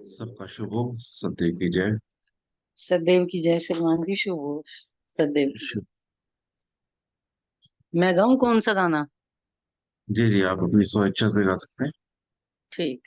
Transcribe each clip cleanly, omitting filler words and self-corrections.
सबका शुभ हो। सत्य की जय। सदैव की जय सलमान जी, शुभ हो। सदैव की जय। शुभ। मैं गाऊं कौन सा गाना? जी जी, आप अपनी स्वेच्छा से गा सकते हैं। ठीक।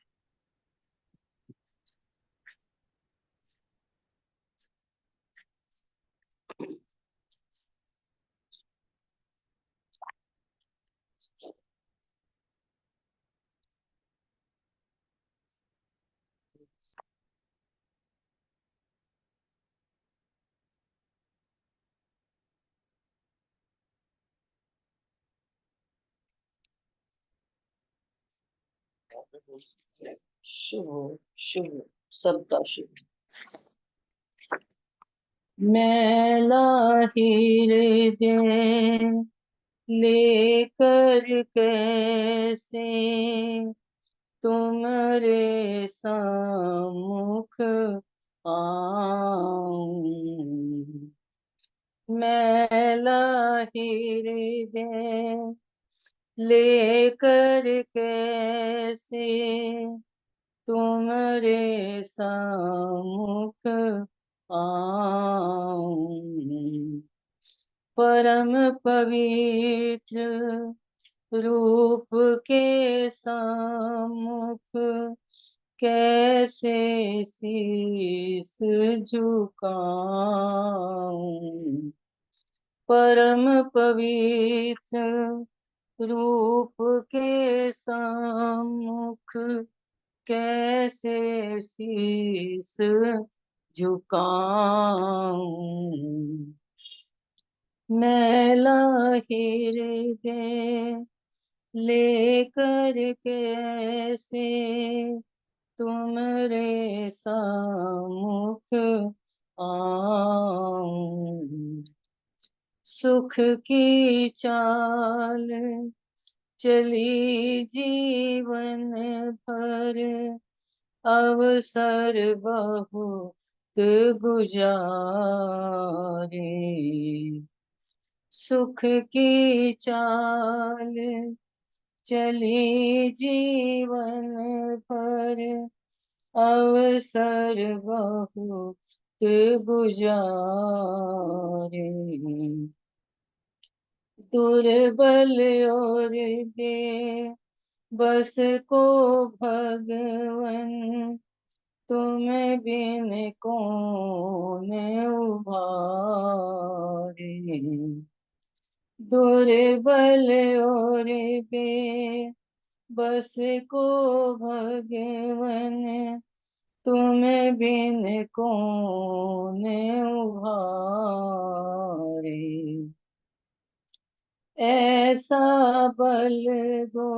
शुभ हो, शुभ हो, सबका शुभ। मैला हृदय लेकर कैसे तुम्हारे सम्मुख आऊं। मैला हृदय लेकर कैसे तुम्हारे सम्मुख आऊं। परम पवित्र रूप के सम्मुख कैसे शीस झुकाऊं। परम पवित्र रूप के सम्मुख कैसे शीस झुकाऊं। मैला हृदय लेकर कैसे तुम्हारे सम्मुख आऊं। सुख की चाल चली जीवन भर, अवसर बहुत गुजारे। सुख की चाल चली जीवन भर, अवसर बहुत गुजारे। दुर्बल और बेबस को भगवन तुम बिन कौन उबारे। दुर्बल और बेबस को भगवन तुम बिन कौन उबारे। ऐसा बल दो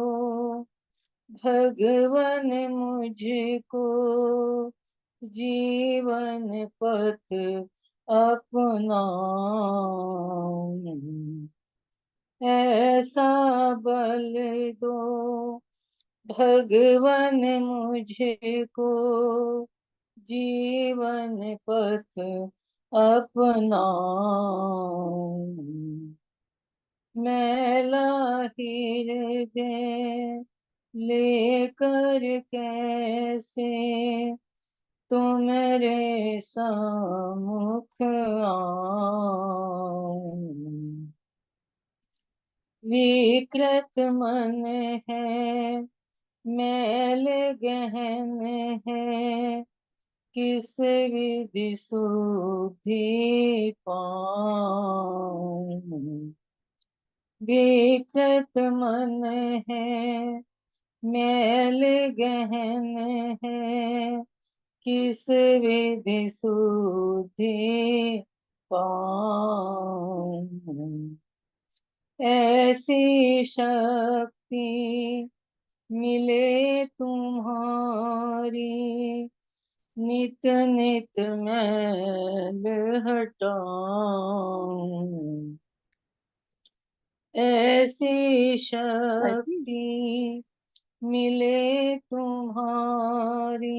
भगवन मुझको, जीवन पथ अपनाऊं। ऐसा बल दो भगवन मुझको, जीवन पथ अपनाऊं। मैला हृदय लेकर कैसे तुम्हारे सम्मुख आऊं। विकृत मन है, मैल गहन है, किस विधि शुद्धि पाऊं। विकृत मन है, मैल गहन है, किस विधि शुद्धि पाऊं। ऐसी शक्ति मिले तुम्हारी, नित नित मैल हटाऊं। ऐसी शक्ति मिले तुम्हारी,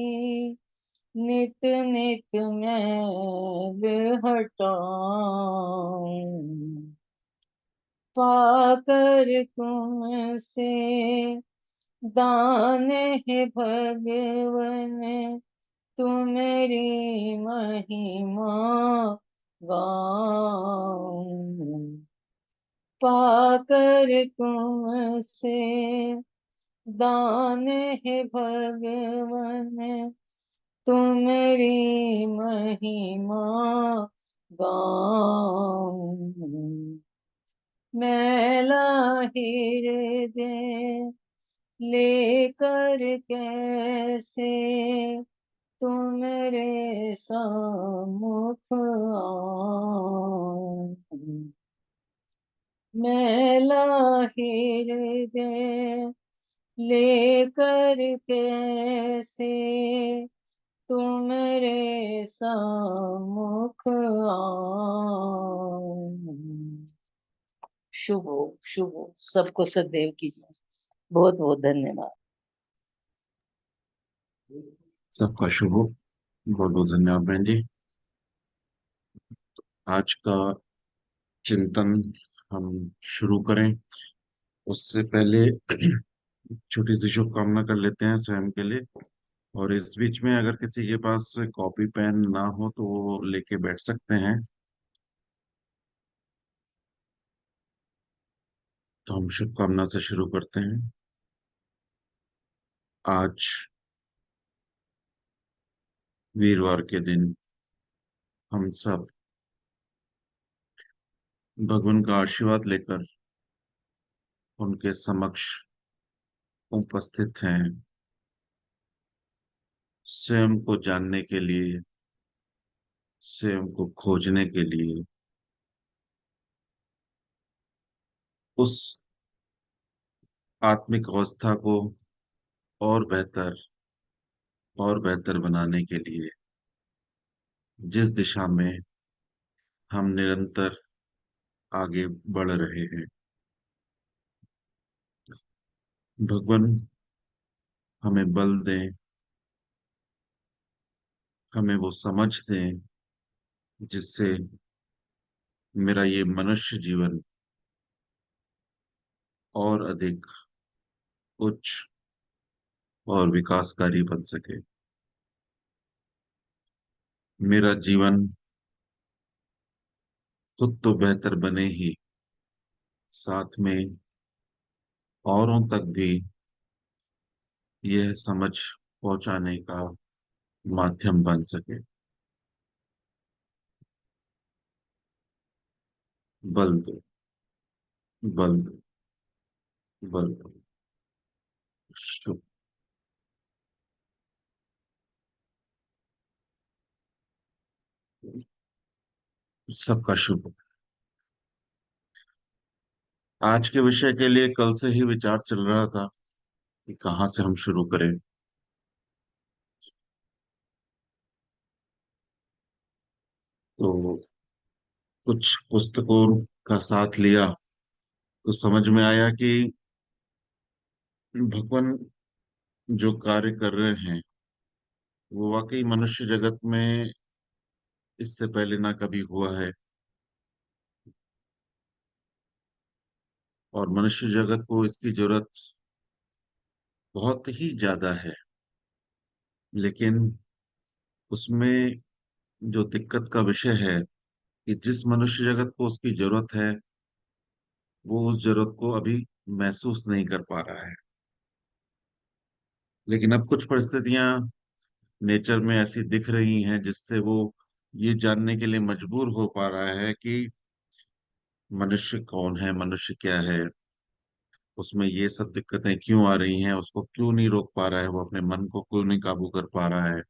नित नित मैल हटाऊं। पाकर तुमसे दान है भगवन, तुम्हारी महिमा गाऊं, पाकर तुमसे दान है भगवन, तुम्हारी महिमा गाऊं। मैला हृदय लेकर कैसे तुम्हारे सम्मुख आऊं। मैला हृदय लेकर कैसे तुम्हारे सम्मुख आऊं। शुभ हो, शुभ हो, सबको सदैव कीजिए। बहुत बहुत धन्यवाद। सबका शुभ हो। बहुत बहुत धन्यवाद बहन जी। आज का चिंतन हम शुरू करें उससे पहले छोटी सी शुभकामना कर लेते हैं स्वयं के लिए। और इस बीच में अगर किसी के पास कॉपी पेन ना हो तो वो लेके बैठ सकते हैं। तो हम शुभकामना से शुरू करते हैं। आज वीरवार के दिन हम सब भगवान का आशीर्वाद लेकर उनके समक्ष उपस्थित हैं, स्वयं को जानने के लिए, स्वयं को खोजने के लिए, उस आत्मिक अवस्था को और बेहतर बनाने के लिए जिस दिशा में हम निरंतर आगे बढ़ रहे हैं। भगवान हमें बल दें, हमें वो समझ दें जिससे मेरा ये मनुष्य जीवन और अधिक उच्च और विकासकारी बन सके। मेरा जीवन खुद तो बेहतर बने ही, साथ में औरों तक भी यह समझ पहुंचाने का माध्यम बन सके। बल दो, बल दो, बल दो। शुभ। सबका शुभ हो। आज के विषय के लिए कल से ही विचार चल रहा था कि कहाँ से हम शुरू करें। तो कुछ पुस्तकों का साथ लिया तो समझ में आया कि भगवान जो कार्य कर रहे हैं वो वाकई मनुष्य जगत में इससे पहले ना कभी हुआ है। और मनुष्य जगत को इसकी जरूरत बहुत ही ज्यादा है। लेकिन उसमें जो दिक्कत का विषय है कि जिस मनुष्य जगत को उसकी जरूरत है वो उस जरूरत को अभी महसूस नहीं कर पा रहा है। लेकिन अब कुछ परिस्थितियां नेचर में ऐसी दिख रही हैं जिससे वो ये जानने के लिए मजबूर हो पा रहा है कि मनुष्य कौन है, मनुष्य क्या है, उसमें ये सब दिक्कतें क्यों आ रही हैं, उसको क्यों नहीं रोक पा रहा है, वो अपने मन को क्यों नहीं काबू कर पा रहा है,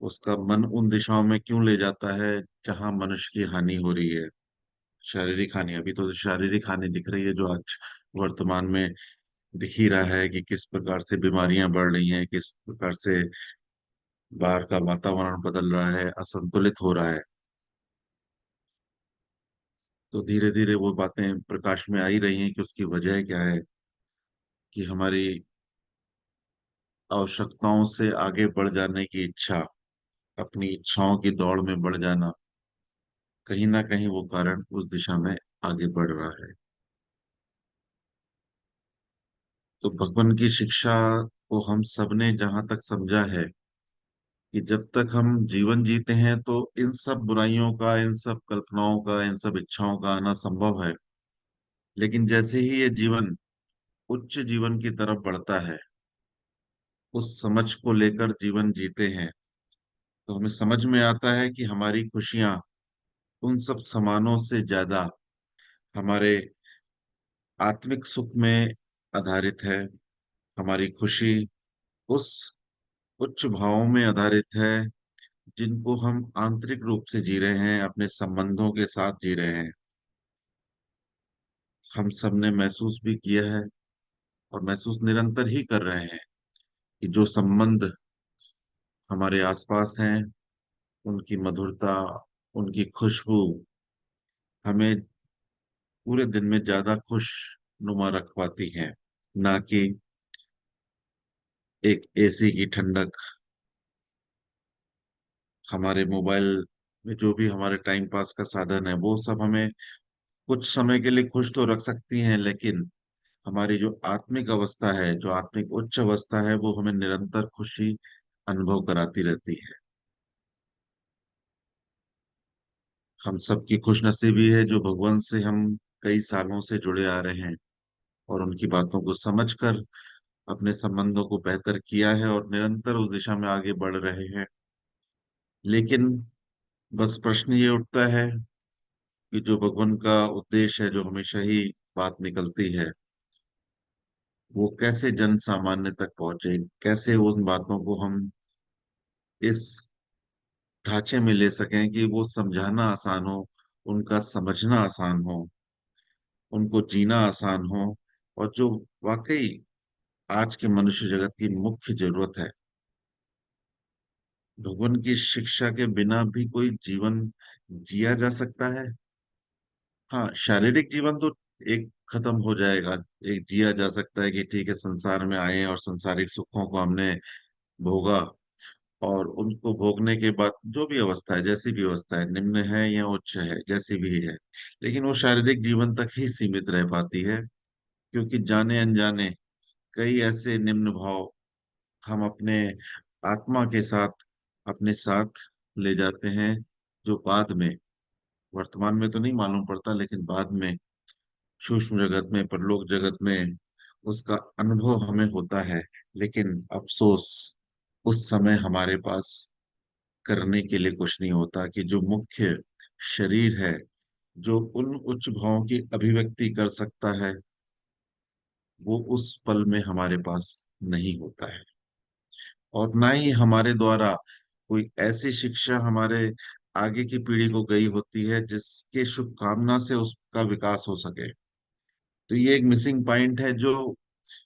उसका मन उन दिशाओं में क्यों ले जाता है जहां मनुष्य की हानि हो रही है। शारीरिक हानि, अभी तो शारीरिक हानि दिख रही है जो आज वर्तमान में दिख ही रहा है कि किस प्रकार से बीमारियां बढ़ रही हैं, किस प्रकार से बाहर का वातावरण बदल रहा है, असंतुलित हो रहा है। तो धीरे धीरे वो बातें प्रकाश में आ ही रही हैं कि उसकी वजह क्या है। कि हमारी आवश्यकताओं से आगे बढ़ जाने की इच्छा, अपनी इच्छाओं की दौड़ में बढ़ जाना, कहीं ना कहीं वो कारण उस दिशा में आगे बढ़ रहा है। तो भगवान की शिक्षा को हम सबने जहां तक समझा है कि जब तक हम जीवन जीते हैं तो इन सब बुराइयों का, इन सब कल्पनाओं का, इन सब इच्छाओं का आना संभव है। लेकिन जैसे ही ये जीवन उच्च जीवन की तरफ बढ़ता है, उस समझ को लेकर जीवन जीते हैं, तो हमें समझ में आता है कि हमारी खुशियां उन सब सामानों से ज्यादा हमारे आत्मिक सुख में आधारित है। हमारी खुशी उस उच्च भावों में आधारित है जिनको हम आंतरिक रूप से जी रहे हैं, अपने संबंधों के साथ जी रहे हैं। हम सब ने महसूस भी किया है और महसूस निरंतर ही कर रहे हैं कि जो संबंध हमारे आसपास हैं, उनकी मधुरता, उनकी खुशबू हमें पूरे दिन में ज्यादा खुश नुमा रख पाती हैं, ना कि एक एसी की ठंडक। हमारे मोबाइल में जो भी हमारे टाइम पास का साधन है, वो सब हमें कुछ समय के लिए खुश तो रख सकती हैं, लेकिन हमारी जो आत्मिक अवस्था है, जो आत्मिक उच्च अवस्था है, वो हमें निरंतर खुशी अनुभव कराती रहती है। हम सबकी खुशनसीबी है जो भगवान से हम कई सालों से जुड़े आ रहे हैं और उनकी बातों को समझकर अपने संबंधों को बेहतर किया है और निरंतर उस दिशा में आगे बढ़ रहे हैं। लेकिन बस प्रश्न ये उठता है कि जो भगवान का उद्देश्य है, जो हमेशा ही बात निकलती है, वो कैसे जन सामान्य तक पहुंचे, कैसे उन बातों को हम इस ढांचे में ले सकें कि वो समझाना आसान हो, उनका समझना आसान हो, उनको जीना आसान हो। और जो वाकई आज के मनुष्य जगत की मुख्य जरूरत है, भगवान की शिक्षा के बिना भी कोई जीवन जिया जा सकता है। हाँ, शारीरिक जीवन तो एक खत्म हो जाएगा, एक जिया जा सकता है कि ठीक है, संसार में आए और संसारिक सुखों को हमने भोगा, और उनको भोगने के बाद जो भी अवस्था है, जैसी भी अवस्था है, निम्न है या उच्च है, जैसी भी है, लेकिन वो शारीरिक जीवन तक ही सीमित रह पाती है। क्योंकि जाने अनजाने कई ऐसे निम्न भाव हम अपने आत्मा के साथ, अपने साथ ले जाते हैं, जो बाद में, वर्तमान में तो नहीं मालूम पड़ता, लेकिन बाद में सूक्ष्म जगत में, परलोक जगत में उसका अनुभव हमें होता है। लेकिन अफसोस, उस समय हमारे पास करने के लिए कुछ नहीं होता कि जो मुख्य शरीर है, जो उन उच्च भावों की अभिव्यक्ति कर सकता है, वो उस पल में हमारे पास नहीं होता है। और ना ही हमारे द्वारा कोई ऐसी शिक्षा हमारे आगे की पीढ़ी को गई होती है जिसके शुभकामना से उसका विकास हो सके। तो ये एक मिसिंग पॉइंट है, जो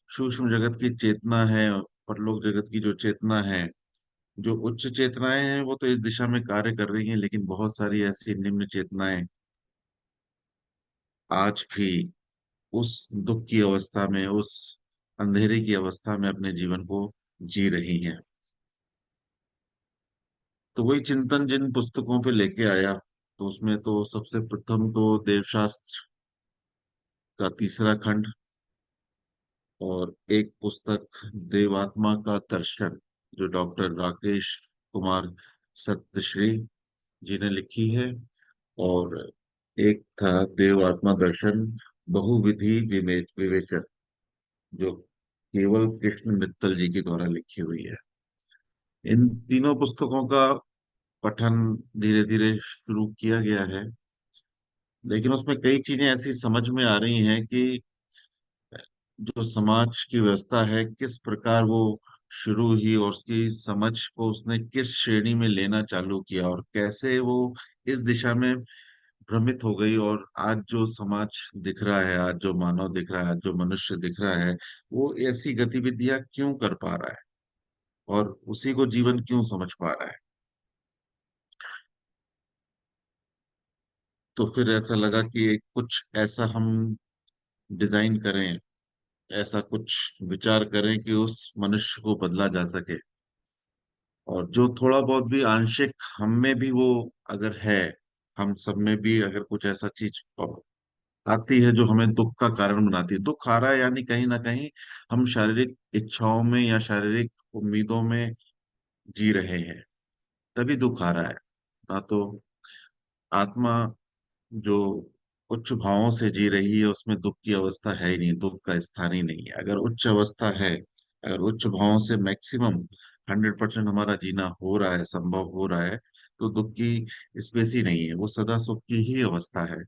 सूक्ष्म जगत की चेतना है, परलोक जगत की जो चेतना है, जो उच्च चेतनाएं हैं, वो तो इस दिशा में कार्य कर रही हैं, लेकिन बहुत सारी ऐसी निम्न चेतनाएं आज भी उस दुख की अवस्था में, उस अंधेरे की अवस्था में अपने जीवन को जी रही हैं। तो वही चिंतन जिन पुस्तकों पे लेके आया, तो उसमें तो सबसे प्रथम तो देवशास्त्र का तीसरा खंड, और एक पुस्तक देवात्मा का दर्शन, जो डॉक्टर राकेश कुमार सत्यश्री जी ने लिखी है। और एक था देवात्मा दर्शन बहुविधि विवेचन, जो केवल कृष्ण मित्तल जी के द्वारा लिखी हुई है। इन तीनों पुस्तकों का पठन धीरे धीरे शुरू किया गया है, लेकिन उसमें कई चीजें ऐसी समझ में आ रही हैं कि जो समाज की व्यवस्था है, किस प्रकार वो शुरू हुई और उसकी समझ को उसने किस श्रेणी में लेना चालू किया, और कैसे वो इस दिशा में भ्रमित हो गई। और आज जो समाज दिख रहा है, आज जो मानव दिख रहा है, आज जो मनुष्य दिख रहा है, वो ऐसी गतिविधियां क्यों कर पा रहा है और उसी को जीवन क्यों समझ पा रहा है। तो फिर ऐसा लगा कि कुछ ऐसा हम डिजाइन करें, ऐसा कुछ विचार करें कि उस मनुष्य को बदला जा सके, और जो थोड़ा बहुत भी आंशिक हम में भी वो अगर है, हम सब में भी अगर कुछ ऐसा चीज आती है जो हमें दुख का कारण बनाती है, दुख आ रहा है यानी कहीं ना कहीं हम शारीरिक इच्छाओं में या शारीरिक उम्मीदों में जी रहे हैं, तभी दुख आ रहा है। ना तो आत्मा जो उच्च भावों से जी रही है उसमें दुख की अवस्था है ही नहीं, दुख का स्थान ही नहीं है। अगर उच्च अवस्था है, अगर उच्च भावों से मैक्सिमम 100% हमारा जीना हो रहा है, संभव हो रहा है, तो दुख की स्पेस ही नहीं है, वो सदा सुख की ही अवस्था है।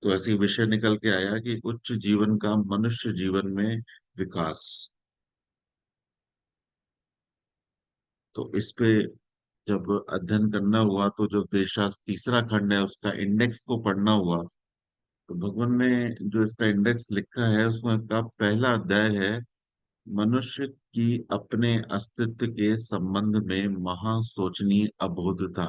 तो ऐसी विषय निकल के आया कि उच्च जीवन का मनुष्य जीवन में विकास। तो इस पे जब अध्ययन करना हुआ, तो जो देशशास्त्र तीसरा खंड है उसका इंडेक्स को पढ़ना हुआ, तो भगवान ने जो इसका इंडेक्स लिखा है उसमें का पहला अध्याय है मनुष्य की अपने अस्तित्व के संबंध में महासोचनीय अबोधता।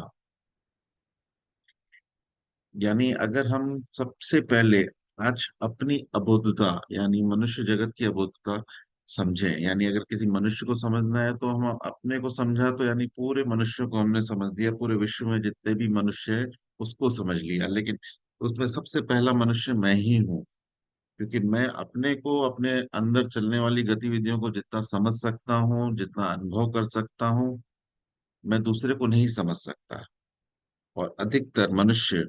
यानी अगर हम सबसे पहले आज अपनी अबोधता यानी मनुष्य जगत की अबोधता समझें, यानी अगर किसी मनुष्य को समझना है तो हम अपने को समझा, तो यानी पूरे मनुष्य को हमने समझ लिया, पूरे विश्व में जितने भी मनुष्य है उसको समझ लिया। लेकिन उसमें सबसे पहला मनुष्य मैं ही हूँ, क्योंकि मैं अपने को, अपने अंदर चलने वाली गतिविधियों को जितना समझ सकता हूँ, जितना अनुभव कर सकता हूँ, मैं दूसरे को नहीं समझ सकता। और अधिकतर मनुष्य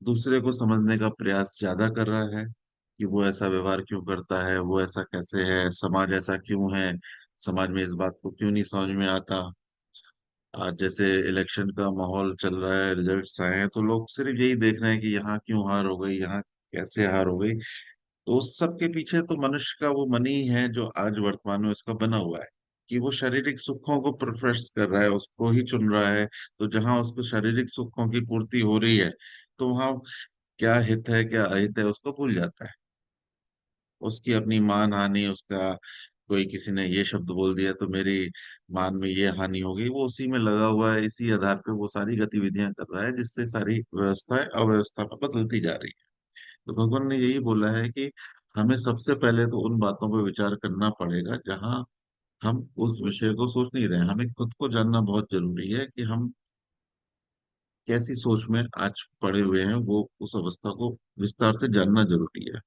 दूसरे को समझने का प्रयास ज्यादा कर रहा है कि वो ऐसा व्यवहार क्यों करता है, वो ऐसा कैसे है, समाज ऐसा क्यों है, समाज में इस बात को क्यों नहीं समझ में आता। आज जैसे इलेक्शन का माहौल चल रहा है, रिजल्ट्स आए हैं, तो लोग सिर्फ यही देख रहे हैं कि यहाँ क्यों हार हो गई, यहाँ कैसे हार हो गई। तो उस सब के पीछे तो मनुष्य का वो मन ही है जो आज वर्तमान में उसका बना हुआ है, कि वो शारीरिक सुखों को प्रेफर कर रहा है, उसको ही चुन रहा है। तो जहां उसको शारीरिक सुखों की पूर्ति हो रही है, तो वहां क्या हित है क्या अहित है उसको भूल जाता है। उसकी अपनी मान हानि, उसका कोई किसी ने ये शब्द बोल दिया तो मेरी मान में ये हानि हो गई, वो उसी में लगा हुआ है, इसी आधार पे वो सारी गतिविधियां कर रहा है, जिससे सारी व्यवस्थाएं अव्यवस्था में बदलती जा रही है। तो भगवान ने यही बोला है कि हमें सबसे पहले तो उन बातों पर विचार करना पड़ेगा जहां हम उस विषय को सोच नहीं रहे हैं। हमें खुद को जानना बहुत जरूरी है कि हम कैसी सोच में आज पड़े हुए हैं, वो उस अवस्था को विस्तार से जानना जरूरी है।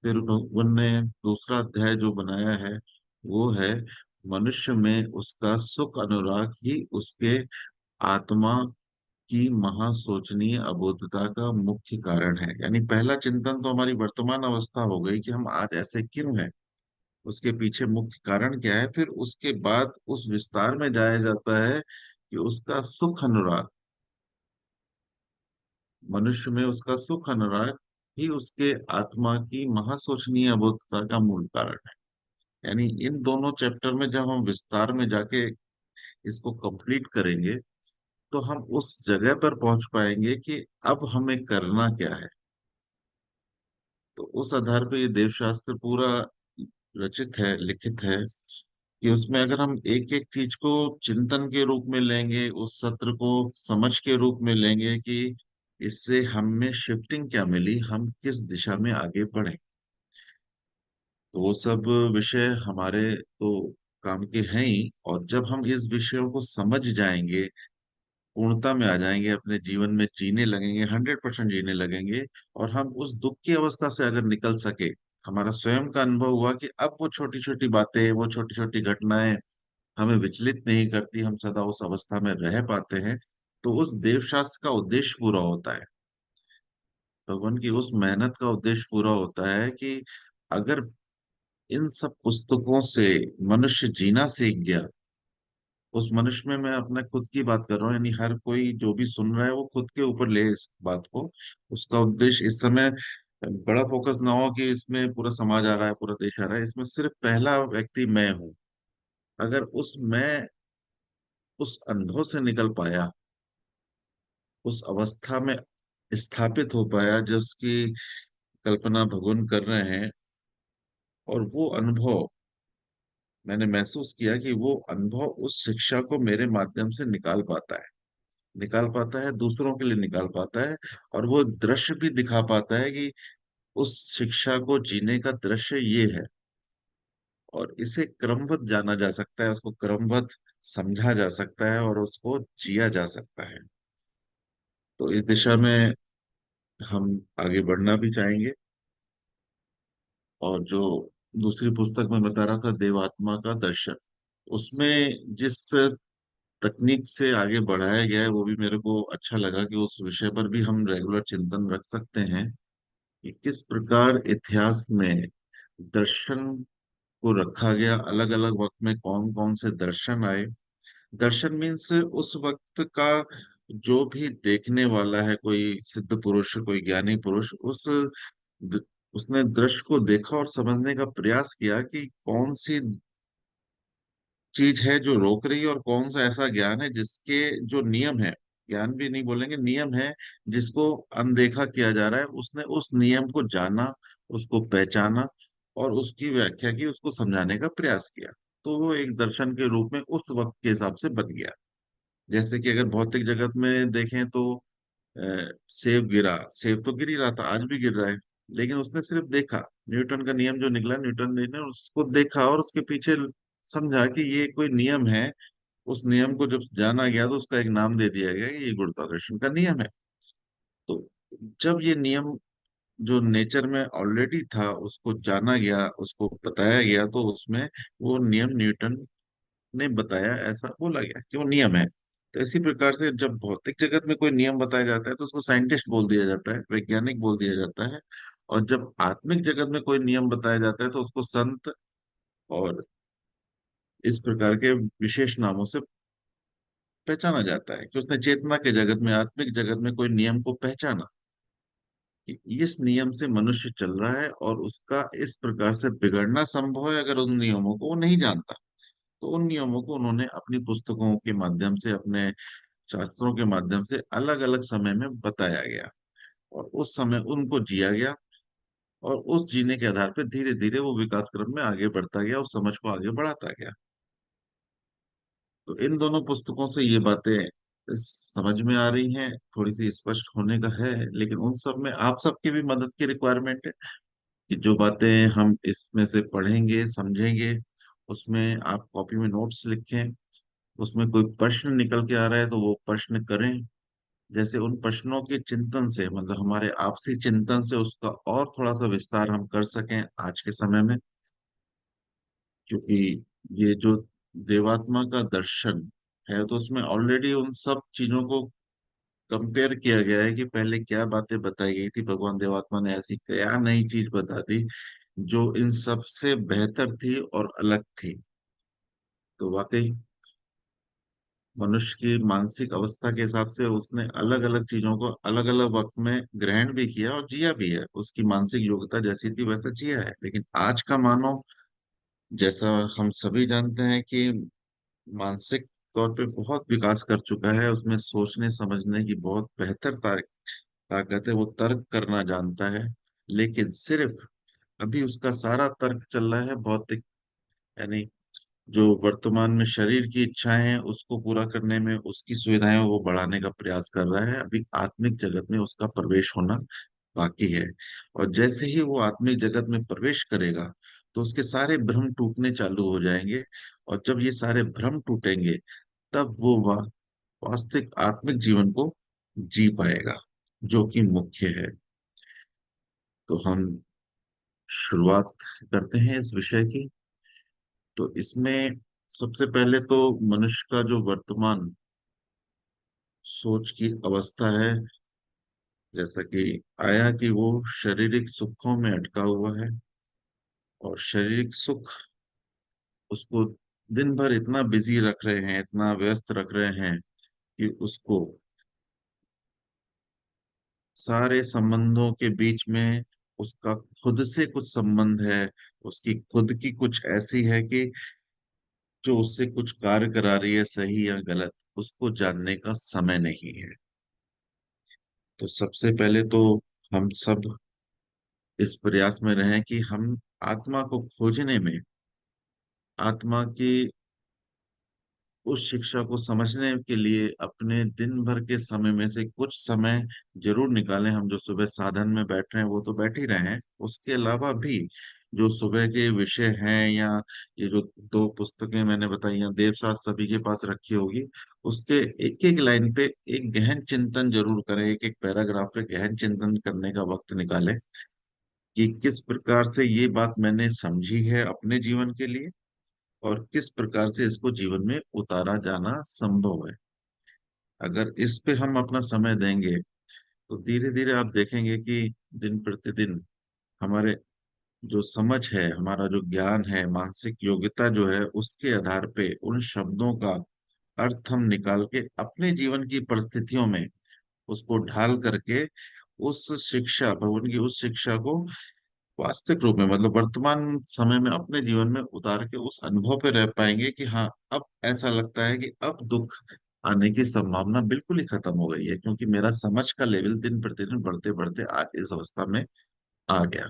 फिर भगवान ने दूसरा अध्याय जो बनाया है वो है मनुष्य में उसका सुख अनुराग ही उसके आत्मा की महासोचनीय अबोधता का मुख्य कारण है। यानी पहला चिंतन तो हमारी वर्तमान अवस्था हो गई कि हम आज ऐसे क्यों हैं, उसके पीछे मुख्य कारण क्या है। फिर उसके बाद उस विस्तार में जाया जाता है कि उसका सुख अनुराग, मनुष्य में उसका सुख अनुराग ही उसके आत्मा की महासोचनीय अबोधता का मूल कारण है। यानी इन दोनों चैप्टर में जब हम विस्तार में जाके इसको कंप्लीट करेंगे, तो हम उस जगह पर पहुंच पाएंगे कि अब हमें करना क्या है। तो उस आधार पर ये देवशास्त्र पूरा रचित है, लिखित है, कि उसमें अगर हम एक एक चीज को चिंतन के रूप में लेंगे, उस सत्र को समझ के रूप में लेंगे कि इससे हमें शिफ्टिंग क्या मिली, हम किस दिशा में आगे बढ़े, तो वो सब विषय हमारे तो काम के हैं ही। और जब हम इस विषयों को समझ जाएंगे, पूर्णता में आ जाएंगे, अपने जीवन में जीने लगेंगे, 100% जीने लगेंगे, और हम उस दुख की अवस्था से अगर निकल सके, हमारा स्वयं का अनुभव हुआ कि अब वो छोटी छोटी बातें, वो छोटी छोटी घटनाएं हमें विचलित नहीं करती, हम सदा उस अवस्था में रह पाते हैं, तो उस देवशास्त्र का उद्देश्य पूरा होता है। भगवान की उस मेहनत का उद्देश्य पूरा होता है कि अगर इन सब पुस्तकों से मनुष्य जीना सीख गया, उस मनुष्य में मैं अपना खुद की बात कर रहा हूँ, यानी हर कोई जो भी सुन रहा है वो खुद के ऊपर ले इस बात को। उसका उद्देश्य इस समय बड़ा फोकस ना हो कि इसमें पूरा समाज आ रहा है, पूरा देश आ रहा है, इसमें सिर्फ पहला व्यक्ति मैं हूँ। अगर उस मैं उस अनुभव से निकल पाया, उस अवस्था में स्थापित हो पाया जिसकी कल्पना भगवान कर रहे हैं, और वो अनुभव मैंने महसूस किया कि वो अनुभव उस शिक्षा को मेरे माध्यम से निकाल पाता है, निकाल पाता है, दूसरों के लिए निकाल पाता है। और वो दृश्य भी दिखा पाता है कि उस शिक्षा को जीने का दृश्य ये है, और इसे क्रमवत जाना जा सकता है, उसको क्रमवत समझा जा सकता है, और उसको जिया जा सकता है। तो इस दिशा में हम आगे बढ़ना भी चाहेंगे। और जो दूसरी पुस्तक में बता रहा था, देवात्मा का दर्शन, उसमें जिस तकनीक से आगे बढ़ाया गया है वो भी मेरे को अच्छा लगा कि उस विषय पर भी हम रेगुलर चिंतन रख सकते हैं कि किस प्रकार इतिहास में दर्शन को रखा गया, अलग अलग वक्त में कौन कौन से दर्शन आए। दर्शन मीन्स उस वक्त का जो भी देखने वाला है, कोई सिद्ध पुरुष, कोई ज्ञानी पुरुष, उसने दृश्य को देखा और समझने का प्रयास किया कि कौन सी चीज है जो रोक रही है और कौन सा ऐसा ज्ञान है जिसके जो नियम है, ज्ञान भी नहीं बोलेंगे, नियम है, जिसको अनदेखा किया जा रहा है। उसने उस नियम को जाना, उसको पहचाना और उसकी व्याख्या की, उसको समझाने का प्रयास किया। तो वो एक दर्शन के रूप में उस वक्त के हिसाब से बन गया। जैसे कि अगर भौतिक जगत में देखें तो सेब गिरा, सेब तो गिर ही रहा था, आज भी गिर रहा है, लेकिन उसने सिर्फ देखा। न्यूटन का नियम जो निकला, न्यूटन ने उसको देखा और उसके पीछे समझा कि ये कोई नियम है। उस नियम को जब जाना गया तो उसका एक नाम दे दिया गया कि ये गुरुत्वाकर्षण का नियम है। तो जब ये नियम जो नेचर में ऑलरेडी था उसको जाना गया, उसको बताया गया, तो उसमें वो नियम न्यूटन ने बताया, ऐसा बोला गया कि वो नियम है। तो इसी प्रकार से जब भौतिक जगत में कोई नियम बताया जाता है तो उसको साइंटिस्ट बोल दिया जाता है, वैज्ञानिक बोल दिया जाता है। और जब आत्मिक जगत में कोई नियम बताया जाता है तो उसको संत और इस प्रकार के विशेष नामों से पहचाना जाता है कि उसने चेतना के जगत में, आत्मिक जगत में कोई नियम को पहचाना कि इस नियम से मनुष्य चल रहा है और उसका इस प्रकार से बिगड़ना संभव है अगर उन नियमों को वो नहीं जानता। तो उन नियमों को उन्होंने अपनी पुस्तकों के माध्यम से, अपने शास्त्रों के माध्यम से अलग अलग समय में बताया गया और उस समय उनको जिया गया। और उस जीने के आधार पर धीरे धीरे वो विकास क्रम में आगे बढ़ता गया, उस समझ को आगे बढ़ाता गया। तो इन दोनों पुस्तकों से ये बातें समझ में आ रही हैं, थोड़ी सी स्पष्ट होने का है, लेकिन उन सब में आप सबकी भी मदद की रिक्वायरमेंट है कि जो बातें हम इसमें से पढ़ेंगे, समझेंगे, उसमें आप कॉपी में नोट्स लिखें। उसमें कोई प्रश्न निकल के आ रहा है तो वो प्रश्न करें। जैसे उन प्रश्नों के चिंतन से, मतलब हमारे आपसी चिंतन से उसका और थोड़ा सा विस्तार हम कर सकें आज के समय में। क्योंकि ये जो देवात्मा का दर्शन है तो उसमें ऑलरेडी उन सब चीजों को कंपेयर किया गया है कि पहले क्या बातें बताई गई थी, भगवान देवात्मा ने ऐसी क्या नई चीज बता दी जो इन सब से बेहतर थी और अलग थी। तो वाकई मनुष्य की मानसिक अवस्था के हिसाब से उसने अलग अलग चीजों को अलग अलग वक्त में ग्रहण भी किया और जिया भी है। उसकी मानसिक योग्यता जैसी थी वैसा जिया है। लेकिन आज का मानव, जैसा हम सभी जानते हैं कि मानसिक तौर पे बहुत विकास कर चुका है, उसमें सोचने समझने की बहुत बेहतर ताकत है, वो तर्क करना जानता है। लेकिन सिर्फ अभी उसका सारा तर्क चल रहा है भौतिक, यानी जो वर्तमान में शरीर की इच्छाएं हैं उसको पूरा करने में, उसकी सुविधाएं वो बढ़ाने का प्रयास कर रहा है। अभी आत्मिक जगत में उसका प्रवेश होना बाकी है। और जैसे ही वो आत्मिक जगत में प्रवेश करेगा तो उसके सारे भ्रम टूटने चालू हो जाएंगे। और जब ये सारे भ्रम टूटेंगे तब वो वास्तविक आत्मिक जीवन को जी पाएगा, जो कि मुख्य है। तो हम शुरुआत करते हैं इस विषय की। तो इसमें सबसे पहले तो मनुष्य का जो वर्तमान सोच की अवस्था है, जैसा कि आया कि वो शारीरिक सुखों में अटका हुआ है। और शारीरिक सुख उसको दिन भर इतना बिजी रख रहे हैं, इतना व्यस्त रख रहे हैं कि उसको सारे संबंधों के बीच में उसका खुद से कुछ संबंध है, उसकी खुद की कुछ ऐसी है कि जो उससे कुछ कार्य करा रही है, सही या गलत, उसको जानने का समय नहीं है। तो सबसे पहले तो हम सब इस प्रयास में रहें कि हम आत्मा को खोजने में, आत्मा की उस शिक्षा को समझने के लिए अपने दिन भर के समय में से कुछ समय जरूर निकालें। हम जो सुबह साधन में बैठ रहे हैं वो तो बैठ ही रहे हैं, उसके अलावा भी जो सुबह के विषय हैं, या ये जो दो पुस्तकें मैंने बताई या देवशास्त्र सभी के पास रखी होगी, उसके एक एक लाइन पे एक गहन चिंतन जरूर करें, एक एक पैराग्राफ पे गहन चिंतन करने का वक्त निकालें कि किस प्रकार से ये बात मैंने समझी है अपने जीवन के लिए और किस प्रकार से इसको जीवन में उतारा जाना संभव है। अगर इस पे हम अपना समय देंगे तो धीरे धीरे आप देखेंगे कि दिन प्रतिदिन हमारे जो समझ है, हमारा जो ज्ञान है, मानसिक योग्यता जो है, उसके आधार पे उन शब्दों का अर्थ हम निकाल के अपने जीवन की परिस्थितियों में उसको ढाल करके उस शिक्षा, भगवान की उस शिक्षा को वास्तविक रूप में, मतलब वर्तमान समय में अपने जीवन में उतार के उस अनुभव पे रह पाएंगे कि हाँ, अब ऐसा लगता है कि अब दुख आने की संभावना बिल्कुल ही खत्म हो गई है, क्योंकि मेरा समझ का लेवल दिन प्रतिदिन बढ़ते बढ़ते आज इस अवस्था में आ गया।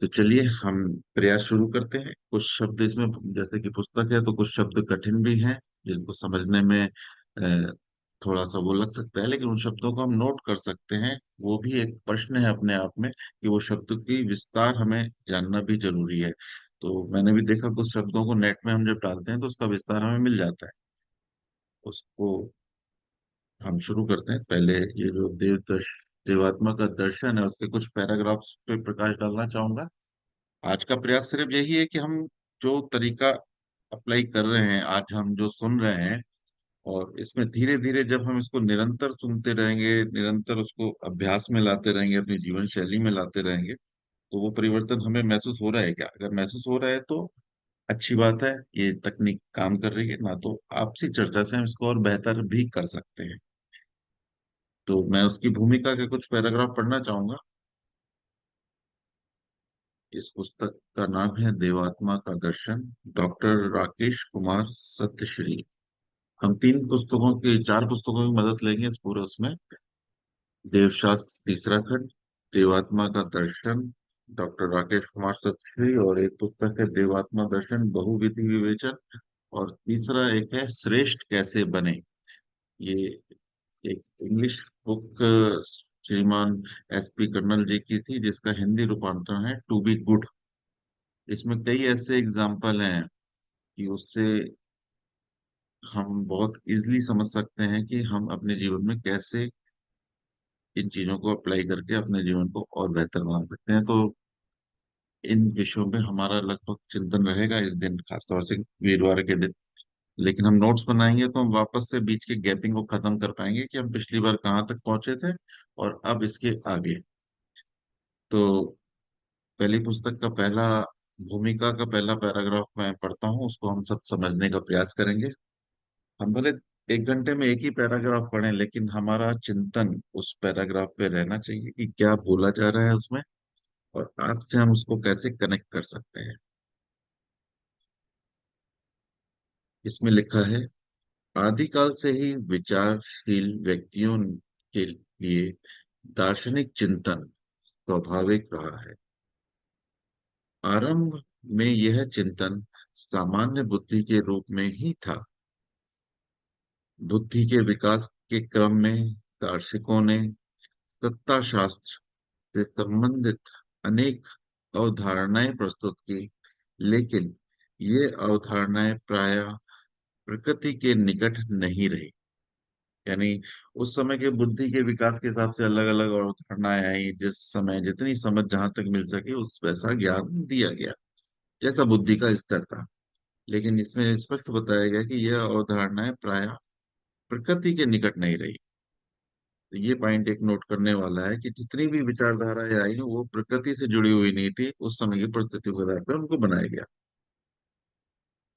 तो चलिए हम प्रयास शुरू करते हैं। कुछ शब्द इसमें, जैसे कि पुस्तक है तो कुछ शब्द कठिन भी हैं जिनको समझने में थोड़ा सा वो लग सकता है, लेकिन उन शब्दों को हम नोट कर सकते हैं। वो भी एक प्रश्न है अपने आप में कि वो शब्द की विस्तार हमें जानना भी जरूरी है। तो मैंने भी देखा कुछ शब्दों को नेट में हम जब डालते हैं तो उसका विस्तार हमें मिल जाता है। उसको हम शुरू करते हैं। पहले ये जो देवात्मा का दर्शन है उसके कुछ पैराग्राफ्स पे प्रकाश डालना चाहूंगा। आज का प्रयास सिर्फ यही है कि हम जो तरीका अप्लाई कर रहे हैं, आज हम जो सुन रहे हैं, और इसमें धीरे धीरे जब हम इसको निरंतर सुनते रहेंगे, निरंतर उसको अभ्यास में लाते रहेंगे, अपनी जीवन शैली में लाते रहेंगे, तो वो परिवर्तन हमें महसूस हो रहा है क्या? अगर महसूस हो रहा है तो अच्छी बात है, ये तकनीक काम कर रही है ना, तो आपसी चर्चा से हम इसको और बेहतर भी कर सकते हैं। तो मैं उसकी भूमिका के कुछ पैराग्राफ पढ़ना चाहूंगा। इस पुस्तक का नाम है देवात्मा का दर्शन, डॉक्टर राकेश कुमार सत्यश्री। हम तीन पुस्तकों की, चार पुस्तकों की मदद लेंगे इस पूरे उसमें। देवशास्त्र तीसरा खंड, देवात्मा का दर्शन, डॉक्टर राकेश कुमार सत्यश्री, और एक पुस्तक है देवात्मा दर्शन बहुविधि विवेचन, और तीसरा एक है श्रेष्ठ कैसे बने। ये एक इंग्लिश बुक श्रीमान एस पी कर्नल जी की थी, जिसका हिंदी रूपांतरण है टू बी गुड। इसमें कई ऐसे एग्जाम्पल हैं कि उससे हम बहुत इजीली समझ सकते हैं कि हम अपने जीवन में कैसे इन चीजों को अप्लाई करके अपने जीवन को और बेहतर बना सकते हैं। तो इन विषयों पे हमारा लगभग चिंतन रहेगा इस दिन, खासतौर से वीरवार के दिन। लेकिन हम नोट्स बनाएंगे तो हम वापस से बीच के गैपिंग को खत्म कर पाएंगे कि हम पिछली बार कहाँ तक पहुंचे थे और अब इसके आगे। तो पहली पुस्तक का पहला, भूमिका का पहला पैराग्राफ मैं पढ़ता हूँ, उसको हम सब समझने का प्रयास करेंगे। हम भले एक घंटे में एक ही पैराग्राफ पढ़ें, लेकिन हमारा चिंतन उस पैराग्राफ पे रहना चाहिए कि क्या बोला जा रहा है उसमें, और आज से हम उसको कैसे कनेक्ट कर सकते हैं। इसमें लिखा है, आदिकाल से ही विचारशील व्यक्तियों के लिए दार्शनिक चिंतन स्वाभाविक रहा है। आरंभ में यह चिंतन सामान्य बुद्धि के रूप में ही था। बुद्धि के विकास के क्रम में दार्शनिकों ने सत्ता शास्त्र से संबंधित अनेक अवधारणाएं प्रस्तुत की, लेकिन ये अवधारणाएं प्रायः प्रकृति के निकट नहीं रही। यानी उस समय के बुद्धि के विकास के हिसाब से अलग अलग अवधारणाएं आई, जिस समय जितनी समझ जहां तक मिल सके उस वैसा ज्ञान दिया गया, जैसा बुद्धि का स्तर था। लेकिन इसमें स्पष्ट बताया गया कि यह अवधारणाएं प्रायः प्रकृति के निकट नहीं रही। तो ये पॉइंट एक नोट करने वाला है कि जितनी भी विचारधाराएं आई वो प्रकृति से जुड़ी हुई नहीं थी, उस समय की परिस्थितियों के आधार पर उनको बनाया गया।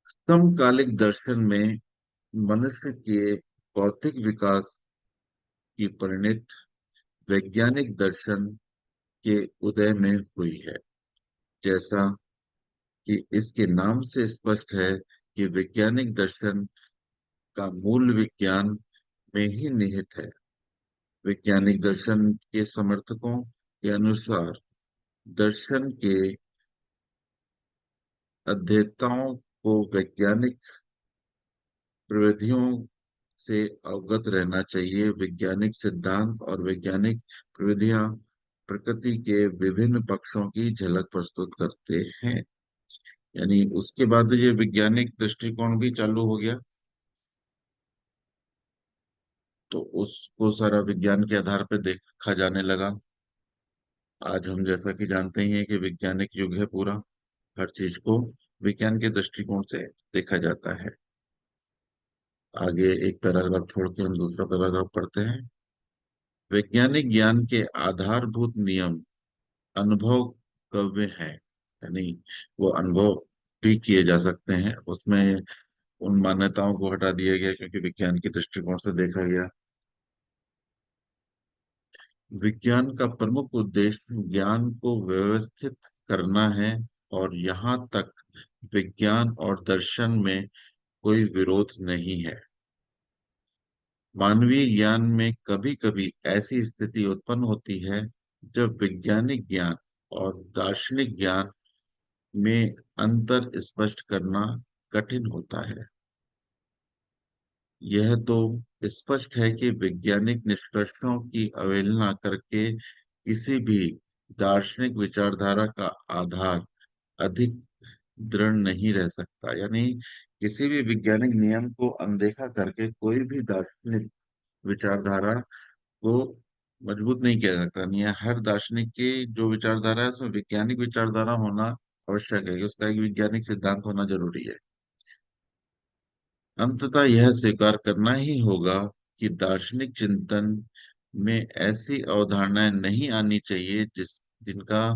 समकालिक दर्शन में मनुष्य के बौद्धिक विकास की परिणति वैज्ञानिक दर्शन के उदय में हुई है। जैसा कि इसके नाम से स्पष्ट है कि वैज्ञानिक दर्शन का मूल विज्ञान में ही निहित है। वैज्ञानिक दर्शन के समर्थकों के अनुसार दर्शन के अध्येताओं को वैज्ञानिक प्रविधियों से अवगत रहना चाहिए। वैज्ञानिक सिद्धांत और वैज्ञानिक प्रविधियां प्रकृति के विभिन्न पक्षों की झलक प्रस्तुत करते हैं। यानी उसके बाद ये वैज्ञानिक दृष्टिकोण भी चालू हो गया, तो उसको सारा विज्ञान के आधार पर देखा जाने लगा। आज हम जैसा कि जानते ही हैं कि वैज्ञानिक युग है पूरा, हर चीज को विज्ञान के दृष्टिकोण से देखा जाता है। आगे एक पैराग्राफ छोड़ के हम दूसरा पैराग्राफ पढ़ते हैं। वैज्ञानिक ज्ञान के आधारभूत नियम अनुभव कव्य है, यानी वो अनुभव भी किए जा सकते हैं उसमें। उन मान्यताओं को हटा दिया गया क्योंकि विज्ञान के दृष्टिकोण से देखा गया। विज्ञान का प्रमुख उद्देश्य ज्ञान को व्यवस्थित करना है, और यहाँ तक विज्ञान और दर्शन में कोई विरोध नहीं है। मानवीय ज्ञान में कभी कभी ऐसी स्थिति उत्पन्न होती है जब वैज्ञानिक ज्ञान और दार्शनिक ज्ञान में अंतर स्पष्ट करना कठिन होता है। यह तो स्पष्ट है कि वैज्ञानिक निष्कर्षों की अवहेलना करके किसी भी दार्शनिक विचारधारा का आधार अधिक दृढ़ नहीं रह सकता। यानी किसी भी वैज्ञानिक नियम को अनदेखा करके कोई भी दार्शनिक विचारधारा को मजबूत नहीं किया जा सकता। नहीं, हर दार्शनिक की जो विचारधारा है उसमें वैज्ञानिक विचारधारा होना आवश्यक है, कि उसका एक वैज्ञानिक सिद्धांत होना जरूरी है। अंततः यह स्वीकार करना ही होगा कि दार्शनिक चिंतन में ऐसी अवधारणाएं नहीं आनी चाहिए जिनका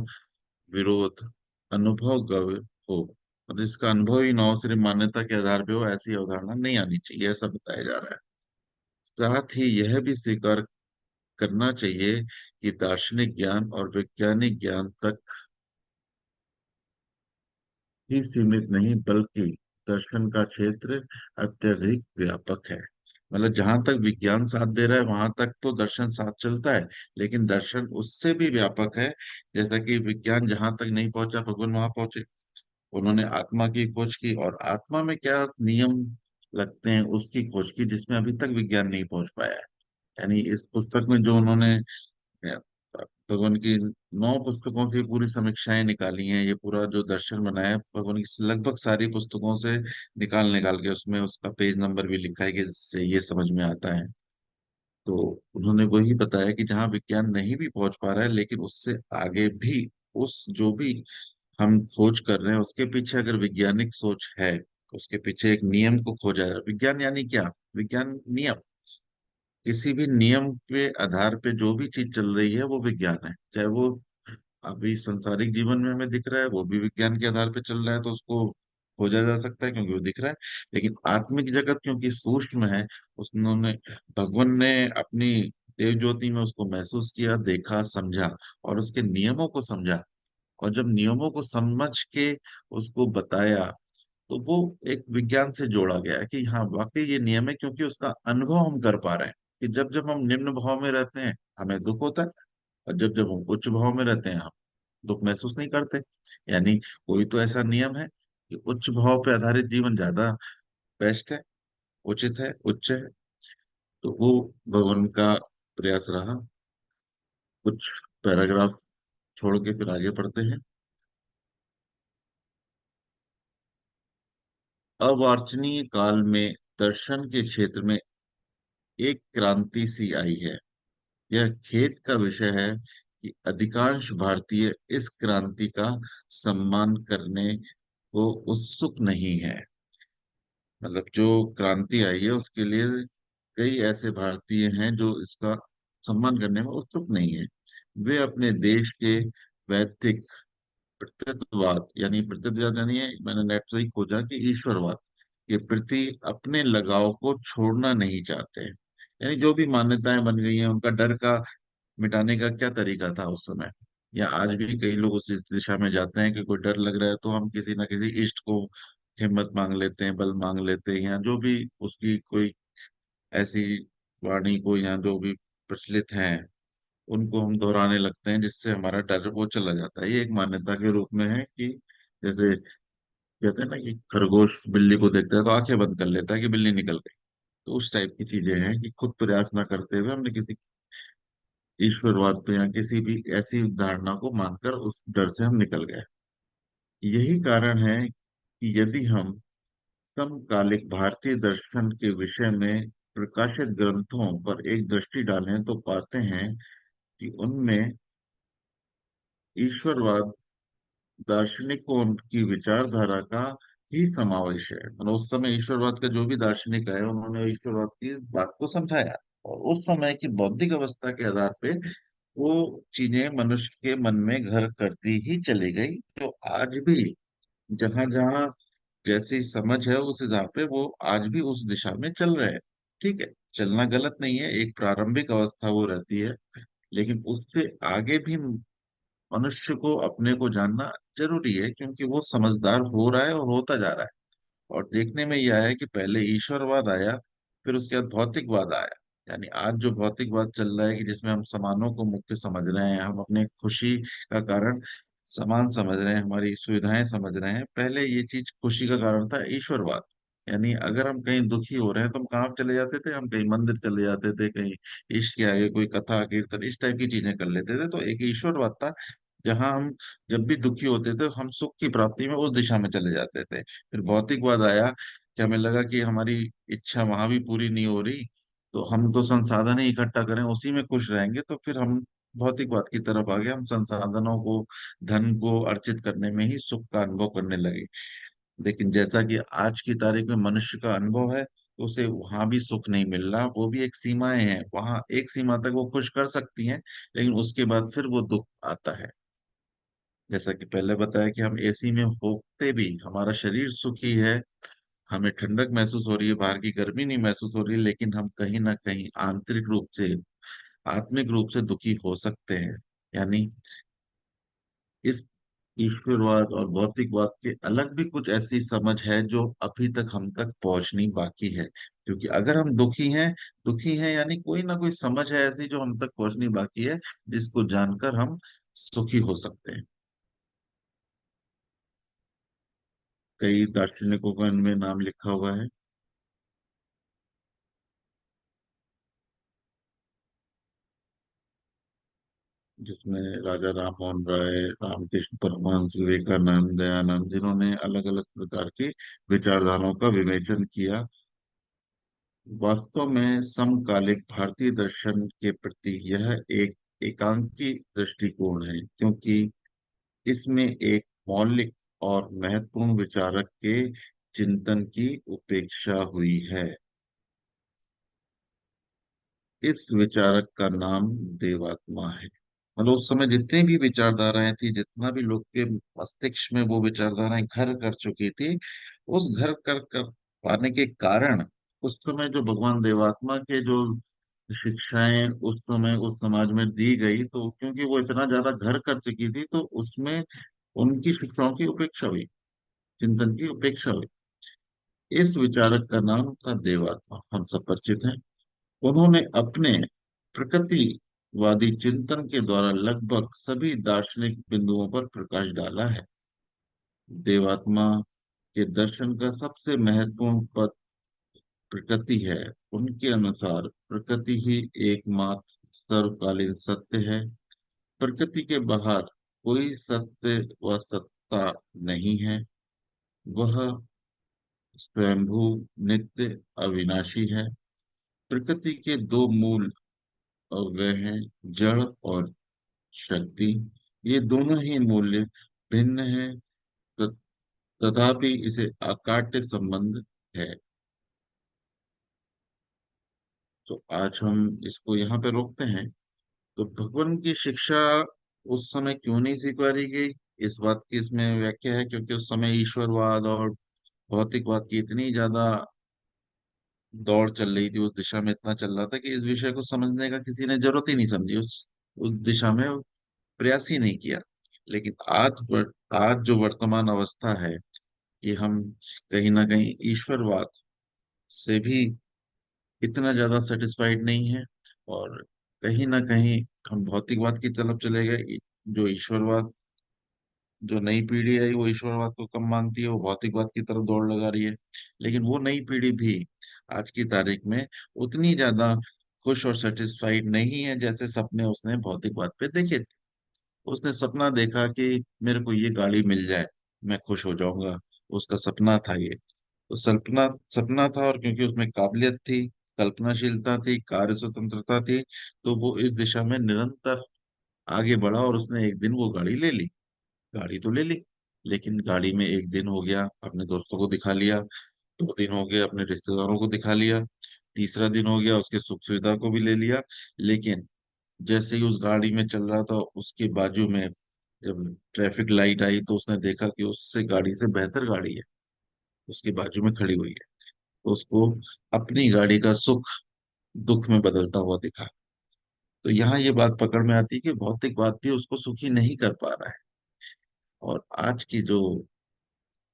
विरोध अनुभव गव्य हो, और जिसका अनुभव ही ना हो, सिर्फ मान्यता के आधार पे हो, ऐसी अवधारणा नहीं आनी चाहिए, ऐसा बताया जा रहा है। साथ ही यह भी स्वीकार करना चाहिए कि दार्शनिक ज्ञान और वैज्ञानिक ज्ञान तक ही सीमित नहीं, बल्कि दर्शन का क्षेत्र अत्यधिक व्यापक है। मतलब जहां तक विज्ञान साथ दे रहा है वहां तक तो दर्शन साथ चलता है, लेकिन दर्शन उससे भी व्यापक है। जैसा कि विज्ञान जहां तक नहीं पहुंचा, भगवान वहां पहुंचे। उन्होंने आत्मा की खोज की, और आत्मा में क्या नियम लगते हैं उसकी खोज की, जिसमें अभी तक विज्ञान नहीं पहुंच पाया है। यानी इस पुस्तक में जो उन्होंने भगवान की 9 पुस्तकों की पूरी समीक्षाएं निकाली हैं, ये पूरा जो दर्शन बनाया है भगवान की लगभग सारी पुस्तकों से निकाल निकाल के उसमें उसका पेज नंबर भी लिखा है कि इससे ये समझ में आता है। तो उन्होंने वही बताया कि जहाँ विज्ञान नहीं भी पहुंच पा रहा है, लेकिन उससे आगे भी उस जो भी हम खोज कर रहे हैं उसके पीछे अगर वैज्ञानिक सोच है, उसके पीछे एक नियम को खोजा है। विज्ञान यानी क्या? विज्ञान नियम, किसी भी नियम के आधार पे जो भी चीज चल रही है वो विज्ञान है। चाहे वो अभी संसारिक जीवन में हमें दिख रहा है वो भी विज्ञान के आधार पे चल रहा है, तो उसको खोजा जा सकता है क्योंकि वो दिख रहा है। लेकिन आत्मिक जगत क्योंकि सूक्ष्म है, उसने भगवान ने अपनी देव ज्योति में उसको महसूस किया, देखा, समझा, और उसके नियमों को समझा। और जब नियमों को समझ के उसको बताया, तो वो एक विज्ञान से जोड़ा गया है कि हाँ वाकई ये नियम है, क्योंकि उसका अनुभव हम कर पा रहे हैं कि जब जब हम निम्न भाव में रहते हैं हमें दुख होता है, और जब जब हम उच्च भाव में रहते हैं हम दुख महसूस नहीं करते। यानी कोई तो ऐसा नियम है कि उच्च भाव पे आधारित जीवन ज्यादा बेस्ट है, उचित है, उच्च है। तो वो भगवान का प्रयास रहा। कुछ पैराग्राफ छोड़ के फिर आगे पढ़ते हैं। अवांछनीय काल में दर्शन के क्षेत्र में एक क्रांति सी आई है। यह खेद का विषय है कि अधिकांश भारतीय इस क्रांति का सम्मान करने को उत्सुक नहीं है। मतलब जो क्रांति आई है उसके लिए कई ऐसे भारतीय हैं जो इसका सम्मान करने में उत्सुक नहीं है। वे अपने देश के वैश्विक प्रत्यक्षवाद, यानी प्रत्यक्षवाद यानी मैंने नेट से ही खोजा कि ईश्वरवाद के प्रति अपने लगाव को छोड़ना नहीं चाहते। यानी जो भी मान्यताएं बन गई हैं उनका डर का मिटाने का क्या तरीका था उस समय, या आज भी कई लोग उस दिशा में जाते हैं कि कोई डर लग रहा है तो हम किसी ना किसी इष्ट को हिम्मत मांग लेते हैं, बल मांग लेते हैं, या जो भी उसकी कोई ऐसी वाणी को, या जो भी प्रचलित हैं उनको हम दोहराने लगते हैं, जिससे हमारा डर वो चला जाता है। ये एक मान्यता के रूप में है कि जैसे कहते हैं ना कि खरगोश बिल्ली को देखता है तो आंखें बंद कर लेता है कि बिल्ली निकल गई। तो उस टाइप की चीजें हैं कि खुद प्रयास ना करते हुए हमने किसी ईश्वरवाद पे या किसी भी ऐसी धारणा को मानकर उस डर से हम निकल गए। यही कारण है कि यदि हम समकालिक भारतीय दर्शन के विषय में प्रकाशित ग्रंथों पर एक दृष्टि डालें तो पाते हैं कि उनमें ईश्वरवाद दार्शनिकों की विचारधारा का ही समावेश है। मतलब उस समय ईश्वरवाद का जो भी दार्शनिक है उन्होंने ईश्वरवाद की बात को समझाया, और उस समय की बौद्धिक अवस्था के आधार पे वो चीजें मनुष्य के मन में घर करती ही चली गई, जो आज भी जहां जहां जैसी समझ है उस हिसाब पे वो आज भी उस दिशा में चल रहे हैं। ठीक है, चलना गलत नहीं है, एक प्रारंभिक अवस्था वो रहती है, लेकिन उससे आगे भी मनुष्य को अपने को जानना जरूरी है, क्योंकि वो समझदार हो रहा है और होता जा रहा है। और देखने में यह आया कि पहले ईश्वरवाद आया, फिर उसके बाद भौतिकवाद आया। यानी आज जो भौतिकवाद चल रहा है कि जिसमें हम सामानों को मुख्य समझ रहे हैं, हम अपने खुशी का कारण सामान समझ रहे हैं, हमारी सुविधाएं समझ रहे हैं। पहले ये चीज खुशी का कारण था ईश्वरवाद। यानी अगर हम कहीं दुखी हो रहे हैं तो हम कहाँ चले जाते थे, हम कहीं मंदिर चले जाते थे, कहीं इश्क के आगे कोई कथा कीर्तन इस टाइप की चीजें कर लेते थे। तो एक ईश्वरवाद था, जहां हम जब भी दुखी होते थे हम सुख की प्राप्ति में उस दिशा में चले जाते थे। फिर भौतिकवाद आया कि हमें लगा कि हमारी इच्छा वहां भी पूरी नहीं हो रही, तो हम तो संसाधन ही इकट्ठा करें उसी में खुश रहेंगे, तो फिर हम भौतिकवाद की तरफ आ गए, हम संसाधनों को, धन को अर्जित करने में ही सुख का अनुभव करने लगे। लेकिन जैसा कि आज की तारीख में मनुष्य का अनुभव है, तो उसे वहां भी सुख नहीं मिल रहा, वो भी एक सीमाएं हैं, वहां एक सीमा तक वो खुश कर सकती हैं, लेकिन उसके बाद फिर वो दुख आता है। जैसा कि पहले बताया कि हम एसी में होते भी हमारा शरीर सुखी है, हमें ठंडक महसूस हो रही है, बाहर की गर्मी नहीं महसूस हो रही है, लेकिन हम कहीं ना कहीं आंतरिक रूप से, आत्मिक रूप से दुखी हो सकते हैं। यानी इस ईश्वरवाद और भौतिकवाद के अलग भी कुछ ऐसी समझ है जो अभी तक हम तक पहुंचनी बाकी है। क्योंकि अगर हम दुखी हैं यानी कोई ना कोई समझ है ऐसी जो हम तक पहुंचनी बाकी है, जिसको जानकर हम सुखी हो सकते हैं। कई दार्शनिकों का इनमें नाम लिखा हुआ है, जिसमें राजा राम मोहन राय, रामकृष्ण परमहंस, विवेकानंद, दयानंद, जिन्होंने अलग अलग प्रकार की विचारधाराओं का विवेचन किया। वास्तव में समकालिक भारतीय दर्शन के प्रति यह एक एकांकी दृष्टिकोण है, क्योंकि इसमें एक मौलिक और महत्वपूर्ण विचारक के चिंतन की उपेक्षा हुई है। इस विचारक का नाम देवात्मा है। मतलब उस समय जितनी भी विचारधाराएं थी, जितना भी लोग के मस्तिष्क में वो विचारधाराएं घर कर चुकी थी, उस घर कर पाने के कारण उस समय जो भगवान देवात्मा के जो शिक्षाएं उस समय उस समाज में दी गई, तो क्योंकि वो इतना ज्यादा घर कर चुकी थी, तो उसमें उनकी शिक्षाओं की उपेक्षा हुई, चिंतन की उपेक्षा हुई। इस विचारक का नाम था देवात्मा, हम सब परिचित हैं। उन्होंने अपने प्रकृतिवादी चिंतन के द्वारा लगभग सभी दार्शनिक बिंदुओं पर प्रकाश डाला है। देवात्मा के दर्शन का सबसे महत्वपूर्ण पद प्रकृति है। उनके अनुसार प्रकृति ही एकमात्र सर्वकालीन सत्य है। प्रकृति के बाहर कोई सत्य व सत्ता नहीं है। वह स्वयंभू, नित्य, अविनाशी है। प्रकृति के दो मूल अव्यय हैं, जड़ और शक्ति। ये दोनों ही मूल्य भिन्न हैं, त- तथापि इसे अकाट्य संबंध है। तो आज हम इसको यहाँ पे रोकते हैं। तो भगवान की शिक्षा उस समय क्यों नहीं स्वीकारी गई, इस बात की इसमें व्याख्या है, क्योंकि उस समय ईश्वरवाद और भौतिकवाद की इतनी ज्यादा दौड़ चल रही थी, उस दिशा में इतना चल रहा था कि इस विषय को समझने का किसी ने जरूरत ही नहीं समझी, उस दिशा में प्रयास ही नहीं किया। लेकिन आज जो वर्तमान अवस्था है कि हम कहीं ना कहीं ईश्वरवाद से भी इतना ज्यादा सेटिस्फाइड नहीं है, और कहीं ना कहीं हम भौतिकवाद की तरफ चले गए। जो ईश्वरवाद, जो नई पीढ़ी है वो ईश्वरवाद को कम मानती है, वो भौतिकवाद की तरफ दौड़ लगा रही है। लेकिन वो नई पीढ़ी भी आज की तारीख में उतनी ज्यादा खुश और सेटिस्फाइड नहीं है जैसे सपने उसने भौतिकवाद पे देखे थे। उसने सपना देखा कि मेरे को ये गाड़ी मिल जाए, मैं खुश हो जाऊंगा। उसका सपना था ये, तो सपना सपना था, और क्योंकि उसमें काबिलियत थी, कल्पनाशीलता थी, कार्य स्वतंत्रता थी, तो वो इस दिशा में निरंतर आगे बढ़ा और उसने एक दिन वो गाड़ी ले ली। गाड़ी तो ले ली, लेकिन गाड़ी में एक दिन हो गया, अपने दोस्तों को दिखा लिया, 2 दिन हो गए अपने रिश्तेदारों को दिखा लिया, तीसरा दिन हो गया उसके सुख सुविधा को भी ले लिया। लेकिन जैसे ही उस गाड़ी में चल रहा था, उसके बाजू में जब ट्रैफिक लाइट आई तो उसने देखा कि उससे गाड़ी से बेहतर गाड़ी है उसके बाजू में खड़ी हुई है। तो उसको अपनी गाड़ी का सुख दुख में बदलता हुआ दिखा। तो यहाँ ये बात पकड़ में आती है कि भौतिक बात भी उसको सुखी नहीं कर पा रहा है। और आज की जो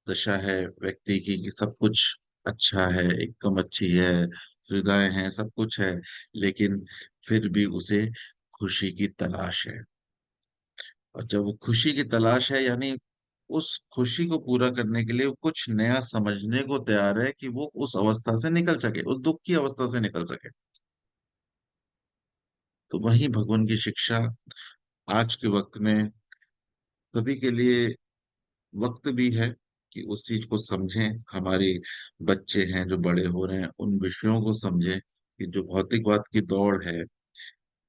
दशा है व्यक्ति की कि सब कुछ अच्छा है, एकदम अच्छी है, सुविधाएं हैं, सब कुछ है, लेकिन फिर भी उसे खुशी की तलाश है। और जब वो खुशी की तलाश है, यानी उस खुशी को पूरा करने के लिए वो कुछ नया समझने को तैयार है कि वो उस अवस्था से निकल सके, उस दुख की अवस्था से निकल सके। तो वही भगवान की शिक्षा आज के वक्त में सभी के लिए वक्त भी है कि उस चीज को समझें। हमारे बच्चे हैं जो बड़े हो रहे हैं, उन विषयों को समझें कि जो भौतिकवाद की दौड़ है।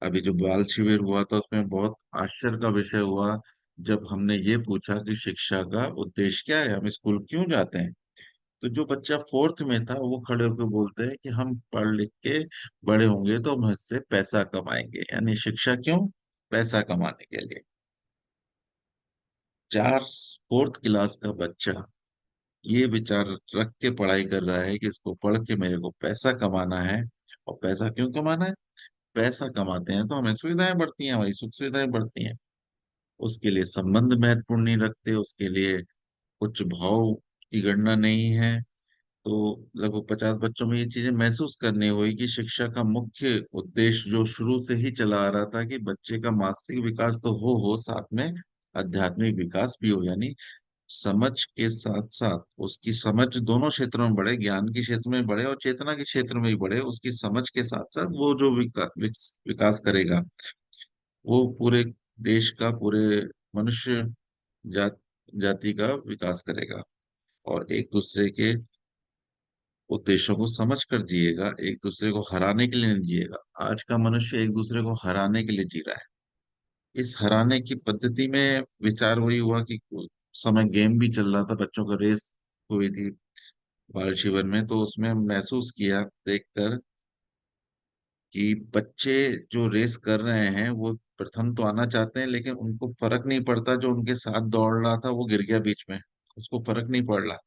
अभी जो बाल शिविर हुआ था उसमें बहुत आश्चर्य का विषय हुआ जब हमने ये पूछा कि शिक्षा का उद्देश्य क्या है, हम स्कूल क्यों जाते हैं। तो जो बच्चा फोर्थ में था वो खड़े होकर बोलते हैं कि हम पढ़ लिख के बड़े होंगे तो हम इससे पैसा कमाएंगे। यानी शिक्षा क्यों? पैसा कमाने के लिए। चार फोर्थ क्लास का बच्चा ये विचार रख के पढ़ाई कर रहा है कि इसको पढ़ के मेरे को पैसा कमाना है। और पैसा क्यों कमाना है? पैसा कमाते हैं तो हमें सुविधाएं बढ़ती हैं, हमारी सुख सुविधाएं बढ़ती हैं। उसके लिए संबंध महत्वपूर्ण नहीं रखते, उसके लिए उच्च भाव की गणना नहीं है। तो लगभग 50 बच्चों में ये चीजें महसूस करनी हुई कि शिक्षा का मुख्य उद्देश्य जो शुरू से ही चला आ रहा था कि बच्चे का मानसिक विकास तो हो, साथ में आध्यात्मिक विकास भी हो। यानी समझ के साथ साथ उसकी समझ दोनों क्षेत्रों में बढ़े, ज्ञान के क्षेत्र में बढ़े और चेतना के क्षेत्र में भी बढ़े। उसकी समझ के साथ साथ वो जो विकास करेगा, वो पूरे देश का, पूरे मनुष्य जात जाति का विकास करेगा। और एक दूसरे के उद्देश्यों को समझ कर जिएगा, एक दूसरे को हराने के लिए नहीं जिएगा। आज का मनुष्य एक दूसरे को हराने के लिए जी रहा है। इस हराने की पद्धति में विचार वही हुआ कि कुछ समय गेम भी चल रहा था, बच्चों का रेस हुई थी बाल शिविर में। तो उसमें महसूस किया देखकर कि बच्चे जो रेस कर रहे हैं वो प्रथम तो आना चाहते हैं, लेकिन उनको फर्क नहीं पड़ता जो उनके साथ दौड़ रहा था वो गिर गया बीच में। उसको फर्क नहीं पड़ रहा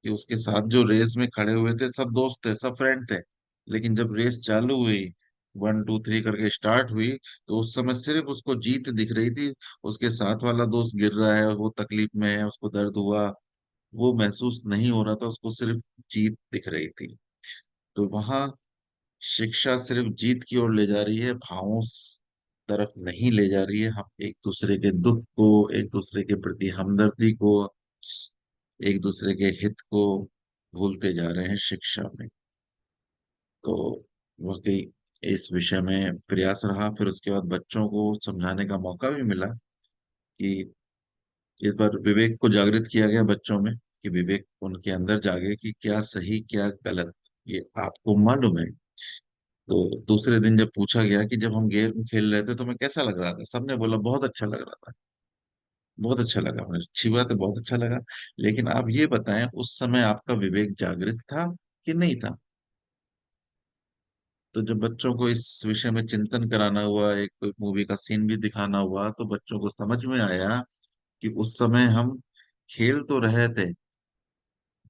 कि उसके साथ जो रेस में खड़े हुए थे सब दोस्त थे, सब फ्रेंड थे। लेकिन जब रेस चालू हुई, 1 2 3 करके स्टार्ट हुई, तो उस समय सिर्फ उसको जीत दिख रही थी। उसके साथ वाला दोस्त गिर रहा है, वो तकलीफ में है, उसको दर्द हुआ, वो महसूस नहीं हो रहा था, उसको सिर्फ जीत दिख रही थी। तो वहां शिक्षा सिर्फ जीत की ओर ले जा रही है, भावों तरफ नहीं ले जा रही है। हम एक दूसरे के दुख को, एक दूसरे के प्रति हमदर्दी को, एक दूसरे के हित को भूलते जा रहे हैं शिक्षा में। तो वाकई इस विषय में प्रयास रहा। फिर उसके बाद बच्चों को समझाने का मौका भी मिला कि इस बार विवेक को जागृत किया गया बच्चों में, कि विवेक उनके अंदर जागे कि क्या सही क्या गलत ये आपको मालूम है। तो दूसरे दिन जब पूछा गया कि जब हम गेम खेल रहे थे तो मैं कैसा लग रहा था, सबने बोला बहुत अच्छा लग रहा था, बहुत अच्छा लगा। मुझे अच्छी बात है, बहुत अच्छा लगा। लेकिन आप ये बताएं उस समय आपका विवेक जागृत था कि नहीं था? तो जब बच्चों को इस विषय में चिंतन कराना हुआ, एक कोई मूवी का सीन भी दिखाना हुआ, तो बच्चों को समझ में आया कि उस समय हम खेल तो रहे थे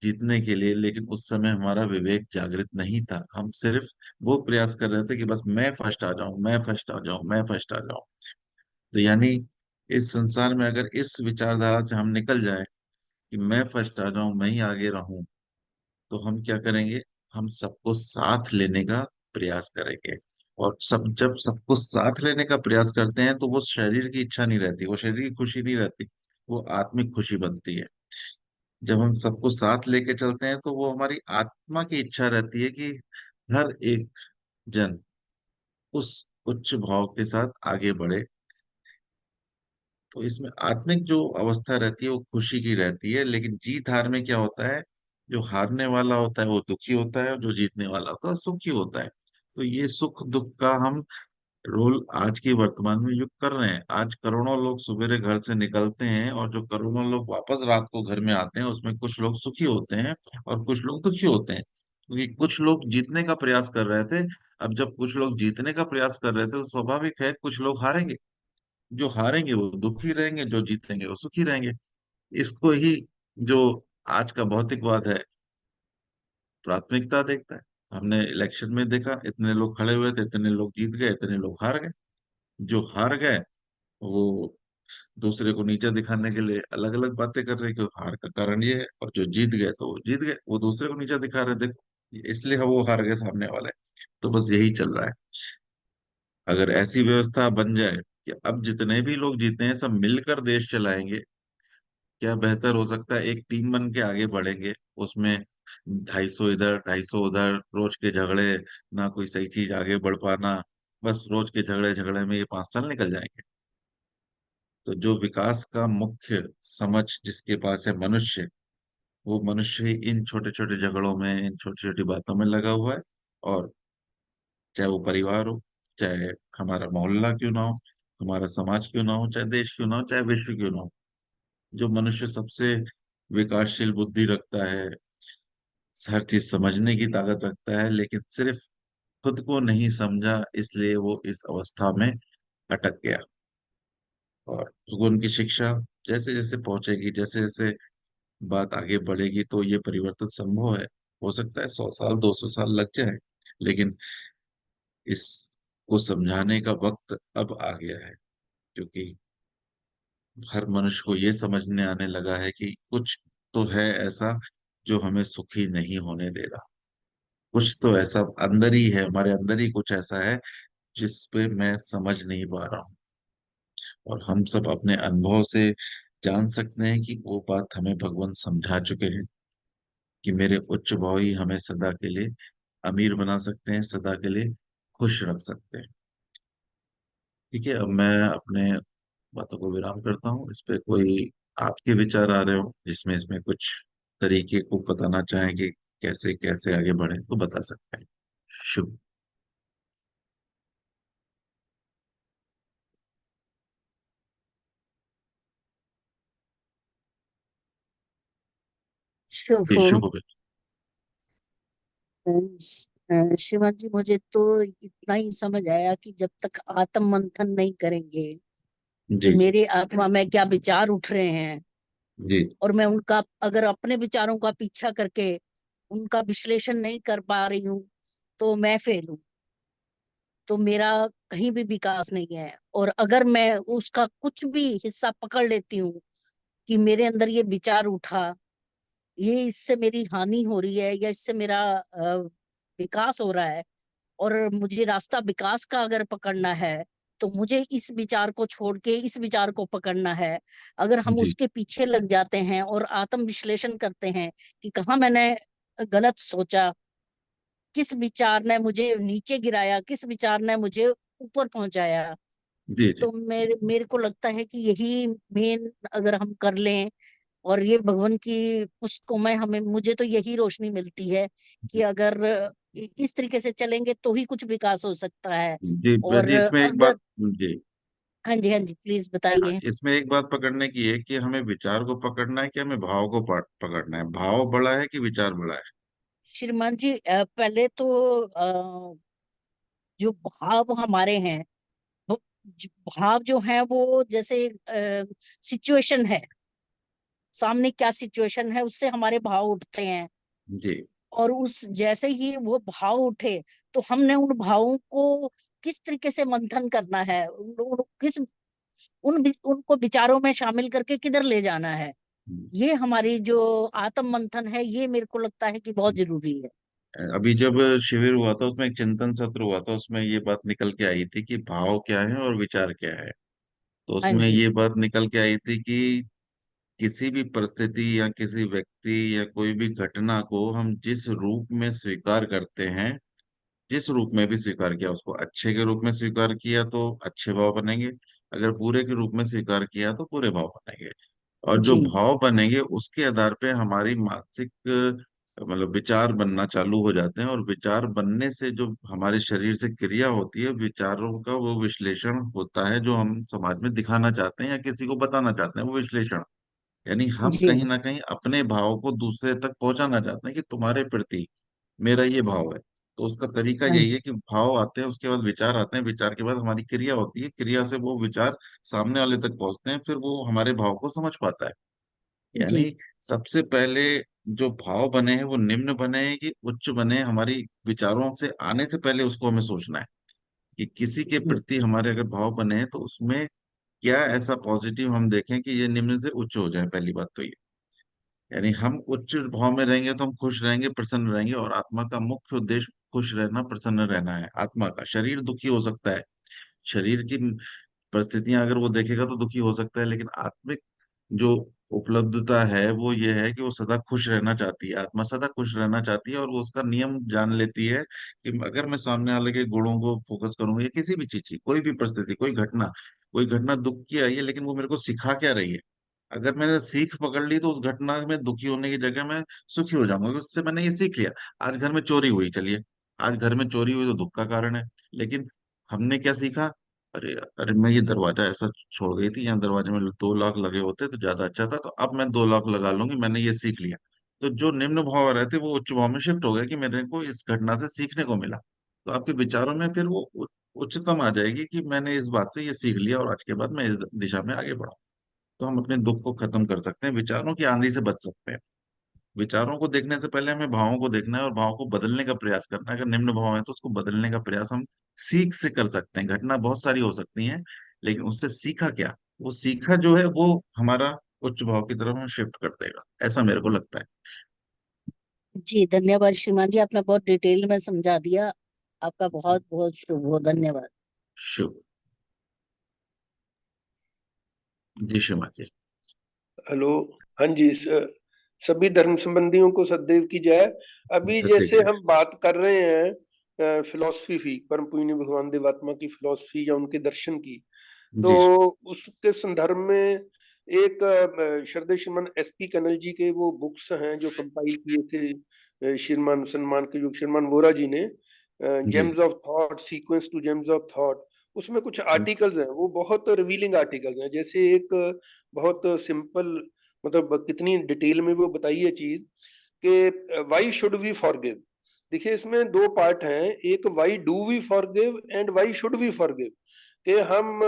जीतने के लिए, लेकिन उस समय हमारा विवेक जागृत नहीं था। हम सिर्फ वो प्रयास कर रहे थे कि बस मैं फर्स्ट आ जाऊं, मैं फर्स्ट आ जाऊं, मैं फर्स्ट आ जाऊं। तो यानी इस संसार में अगर इस विचारधारा से हम निकल जाए कि मैं फर्स्ट आ जाऊं, मैं ही आगे रहूं, तो हम क्या करेंगे? हम सबको साथ लेने का प्रयास करेंगे। और सब जब सबको साथ लेने का प्रयास करते हैं तो वो शरीर की इच्छा नहीं रहती, वो शरीर की खुशी नहीं रहती, वो आत्मिक खुशी बनती है। जब हम सबको साथ लेके चलते हैं तो वो हमारी आत्मा की इच्छा रहती है कि हर एक जन उस उच्च भाव के साथ आगे बढ़े। तो इसमें आत्मिक जो अवस्था रहती है वो खुशी की रहती है। लेकिन जीत हार में क्या होता है? जो हारने वाला होता है वो दुखी होता है, और जो जीतने वाला होता है सुखी होता है। तो ये सुख दुख का हम रोल आज की वर्तमान में युग कर रहे हैं। आज करोड़ों लोग सवेरे घर से निकलते हैं, और जो करोड़ों लोग वापस रात को घर में आते हैं, उसमें कुछ लोग सुखी होते हैं और कुछ लोग दुखी होते हैं, क्योंकि कुछ लोग जीतने का प्रयास कर रहे थे। अब जब कुछ लोग जीतने का प्रयास कर रहे थे, तो स्वाभाविक है कुछ लोग हारेंगे। जो हारेंगे वो दुखी रहेंगे, जो जीतेंगे वो सुखी रहेंगे। इसको ही जो आज का भौतिकवाद है, प्राथमिकता देखता है। हमने इलेक्शन में देखा, इतने लोग खड़े हुए थे, इतने लोग जीत गए, इतने लोग हार गए। जो हार गए वो दूसरे को नीचा दिखाने के लिए अलग अलग बातें कर रहे हैं कि हार का कारण ये है, और जो जीत गए तो वो जीत गए, वो दूसरे को नीचा दिखा रहे हैं, देखो इसलिए वो हार गए सामने वाले। तो बस यही चल रहा है। अगर ऐसी व्यवस्था बन जाए कि अब जितने भी लोग जीते हैं सब मिलकर देश चलाएंगे, क्या बेहतर हो सकता है। एक टीम बन के आगे बढ़ेंगे, उसमें 250 इधर 250 उधर, रोज के झगड़े, ना कोई सही चीज आगे बढ़ पाना, बस रोज के झगड़े झगड़े में ये 5 साल निकल जाएंगे। तो जो विकास का मुख्य समझ जिसके पास है मनुष्य, वो मनुष्य ही इन छोटे छोटे झगड़ों में, इन छोटी छोटी बातों में लगा हुआ है। और चाहे वो परिवार हो, चाहे हमारा मोहल्ला क्यों ना हो, हमारा समाज क्यों ना हो, चाहे देश क्यों ना हो, चाहे विश्व क्यों ना हो, जो मनुष्य सबसे विकासशील बुद्धि रखता है, हर चीज समझने की ताकत रखता है, लेकिन सिर्फ खुद को नहीं समझा, इसलिए वो इस अवस्था में अटक गया। और क्योंकि उनकी शिक्षा जैसे जैसे पहुंचेगी, जैसे जैसे बात आगे बढ़ेगी, तो ये परिवर्तन संभव है। हो सकता है 100 साल 200 साल लग जाए, लेकिन इसको समझाने का वक्त अब आ गया है। क्योंकि हर मनुष्य को ये समझने आने लगा है कि कुछ तो है ऐसा जो हमें सुखी नहीं होने दे रहा। कुछ तो ऐसा अंदर ही है, हमारे अंदर ही कुछ ऐसा है जिस पे मैं समझ नहीं पा रहा हूँ। और हम सब अपने अनुभव से जान सकते हैं कि वो बात हमें भगवान समझा चुके हैं, कि मेरे उच्च भाव ही हमें सदा के लिए अमीर बना सकते हैं, सदा के लिए खुश रख सकते हैं। ठीक है, अब मैं अपने बातों को विराम करता हूँ। इस पे कोई आपके विचार आ रहे हो जिसमें इसमें कुछ तरीके को बताना चाहें कि कैसे कैसे आगे बढ़े, तो बता सकते हैं। शुभ। शुभ जी हो। शुभ हो गया। श्रीमान जी, मुझे तो इतना ही समझ आया कि जब तक आत्म मंथन नहीं करेंगे कि जी जी मेरे आत्मा में क्या विचार उठ रहे हैं, जी और मैं उनका अगर अपने विचारों का पीछा करके उनका विश्लेषण नहीं कर पा रही हूँ, तो मैं फेल हूँ। तो मेरा कहीं भी विकास नहीं है। और अगर मैं उसका कुछ भी हिस्सा पकड़ लेती हूँ कि मेरे अंदर ये विचार उठा, ये इससे मेरी हानि हो रही है या इससे मेरा विकास हो रहा है, और मुझे रास्ता विकास का अगर पकड़ना है, तो मुझे इस विचार को छोड़ के इस विचार को पकड़ना है। अगर हम जी उसके पीछे लग जाते हैं और आत्म विश्लेषण करते हैं कि कहाँ मैंने गलत सोचा, किस विचार ने मुझे नीचे गिराया, किस विचार ने मुझे ऊपर पहुंचाया, जी जी तो मेरे मेरे को लगता है कि यही मेन अगर हम कर लें, और ये भगवान की पुस्तकों में हमें मुझे तो यही रोशनी मिलती है कि अगर इस तरीके से चलेंगे तो ही कुछ विकास हो सकता है। जी और जी, इसमें एक अगर बात। जी। हाँ जी, हाँ जी, प्लीज हाँ, बताइए। इसमें एक बात पकड़ने की है कि हमें विचार को पकड़ना है कि हमें भाव को पकड़ना है। भाव बड़ा है कि विचार बड़ा है? श्रीमान जी, पहले तो जो भाव हमारे हैं, वो- भाव जो है वो जैसे सिचुएशन है, सामने क्या सिचुएशन है उससे हमारे भाव उठते हैं। जी और उस जैसे ही वो भाव उठे, तो हमने उन भावों को किस तरीके से मंथन करना है, उनको विचारों में शामिल करके किधर ले जाना है, ये हमारी जो आत्म मंथन है, ये मेरे को लगता है कि बहुत जरूरी है। अभी जब शिविर हुआ था, उसमें एक चिंतन सत्र हुआ था, उसमें ये बात निकल के आई थी कि भाव क्या है और विचार क्या है। तो हाँ उसमें जी। ये बात निकल के आई थी कि किसी भी परिस्थिति या किसी व्यक्ति या कोई भी घटना को हम जिस रूप में स्वीकार करते हैं, जिस रूप में भी स्वीकार किया, उसको अच्छे के रूप में स्वीकार किया तो अच्छे भाव बनेंगे, अगर बुरे के रूप में स्वीकार किया तो बुरे भाव बनेंगे। और जो जी। भाव बनेंगे उसके आधार पे हमारी मानसिक मतलब विचार बनना चालू हो जाते हैं, और विचार बनने से जो हमारे शरीर से क्रिया होती है, विचारों का वो विश्लेषण होता है जो हम समाज में दिखाना चाहते हैं या किसी को बताना चाहते हैं, वो विश्लेषण। यानी हम जी। कहीं ना कहीं अपने भाव को दूसरे तक पहुंचाना चाहते हैं कि तुम्हारे प्रति मेरा ये भाव है। तो उसका तरीका हाँ। यही है कि भाव आते हैं, उसके बाद विचार आते हैं, विचार के बाद हमारी क्रिया होती है, क्रिया से वो विचार सामने वाले तक पहुंचते हैं, फिर वो हमारे भाव को समझ पाता है। यानी जी। सबसे पहले जो भाव बने हैं वो निम्न बने हैं कि उच्च बने हैं, हमारी विचारों से आने से पहले उसको हमें सोचना है कि किसी के जी। प्रति हमारे अगर भाव बने हैं तो उसमें क्या ऐसा पॉजिटिव हम देखें कि ये निम्न से उच्च हो जाए। पहली बात तो ये, यानी हम उच्च भाव में रहेंगे तो हम खुश रहेंगे, प्रसन्न रहेंगे, और आत्मा का मुख्य उद्देश्य खुश रहना, प्रसन्न रहना है। आत्मा का शरीर दुखी हो सकता है, शरीर की परिस्थितियां अगर वो देखेगा तो दुखी हो सकता है, लेकिन आत्मिक जो उपलब्धता है वो ये है कि वो सदा खुश रहना चाहती है। आत्मा सदा खुश रहना चाहती है, और वो उसका नियम जान लेती है कि अगर मैं सामने वाले के गुणों को फोकस करूंगा, या किसी भी चीज की कोई भी परिस्थिति, कोई घटना दुख की आई है, लेकिन वो मेरे को सिखा क्या रही है। अगर मैंने सीख पकड़ ली तो उस घटना में दुखी होने की जगह मैं सुखी हो जाऊंगा, क्योंकि उससे मैंने ये सीख लिया। आज घर में चोरी हुई, चलिए, आज घर में चोरी हुई तो दुख का कारण है, लेकिन हमने क्या सीखा? अरे अरे, मैं ये दरवाजा ऐसा छोड़ गई थी, यहाँ दरवाजे में 2 लाख लगे होते तो ज्यादा अच्छा था, तो अब मैं 2 लाख लगा लूंगी, मैंने ये सीख लिया। तो जो निम्न भाव रहते वो उच्च भाव में शिफ्ट हो गए कि मेरे को इस घटना से सीखने को मिला। तो आपके विचारों में फिर वो उच्चतम आ जाएगी कि मैंने इस बात से ये सीख लिया, और आज के बाद मैं इस दिशा में आगे बढ़ूं। तो हम अपने दुख को खत्म कर सकते हैं, विचारों की आंधी से बच सकते हैं। विचारों को देखने से पहले हमें भावों को देखना है और भाव को बदलने का प्रयास करना है। अगर निम्न भाव है तो उसको बदलने का प्रयास हम सीख से कर सकते हैं। घटना बहुत सारी हो सकती है, लेकिन उससे सीखा क्या? वो सीखा जो है वो हमारा उच्च भाव की तरफ हमें शिफ्ट कर देगा, ऐसा मेरे को लगता है। जी, धन्यवाद श्रीमान जी, आपने बहुत डिटेल में समझा दिया। आपका बहुत बहुत शुभ हो, धन्यवाद। शुभ। जी श्रीमान जी। हेलो। हाँ जी, सभी धर्म संबंधियों को सदैव की जय। अभी सत्य जैसे जी। हम बात कर रहे हैं फिलॉसफी की, परम पूज्य भगवान देवात्मा की फिलॉसफी या उनके दर्शन की, तो जी। उसके संदर्भ में एक श्रद्धेय श्रीमान एसपी कनल जी के वो बुक्स हैं जो कंपाइल किए थे श्रीमान सन्मान के जो श्रीमान वोरा जी ने, जी। Gems of thought, sequence to gems of thought. उसमें कुछ आर्टिकल्स हैं, वो बहुत रिवीलिंग आर्टिकल्स हैं। जैसे एक बहुत सिंपल, मतलब कितनी डिटेल में वो बताई है चीज कि वाई शुड वी फॉरगिव। देखिए इसमें दो पार्ट हैं, एक why do we forgive and why should we forgive, कि हम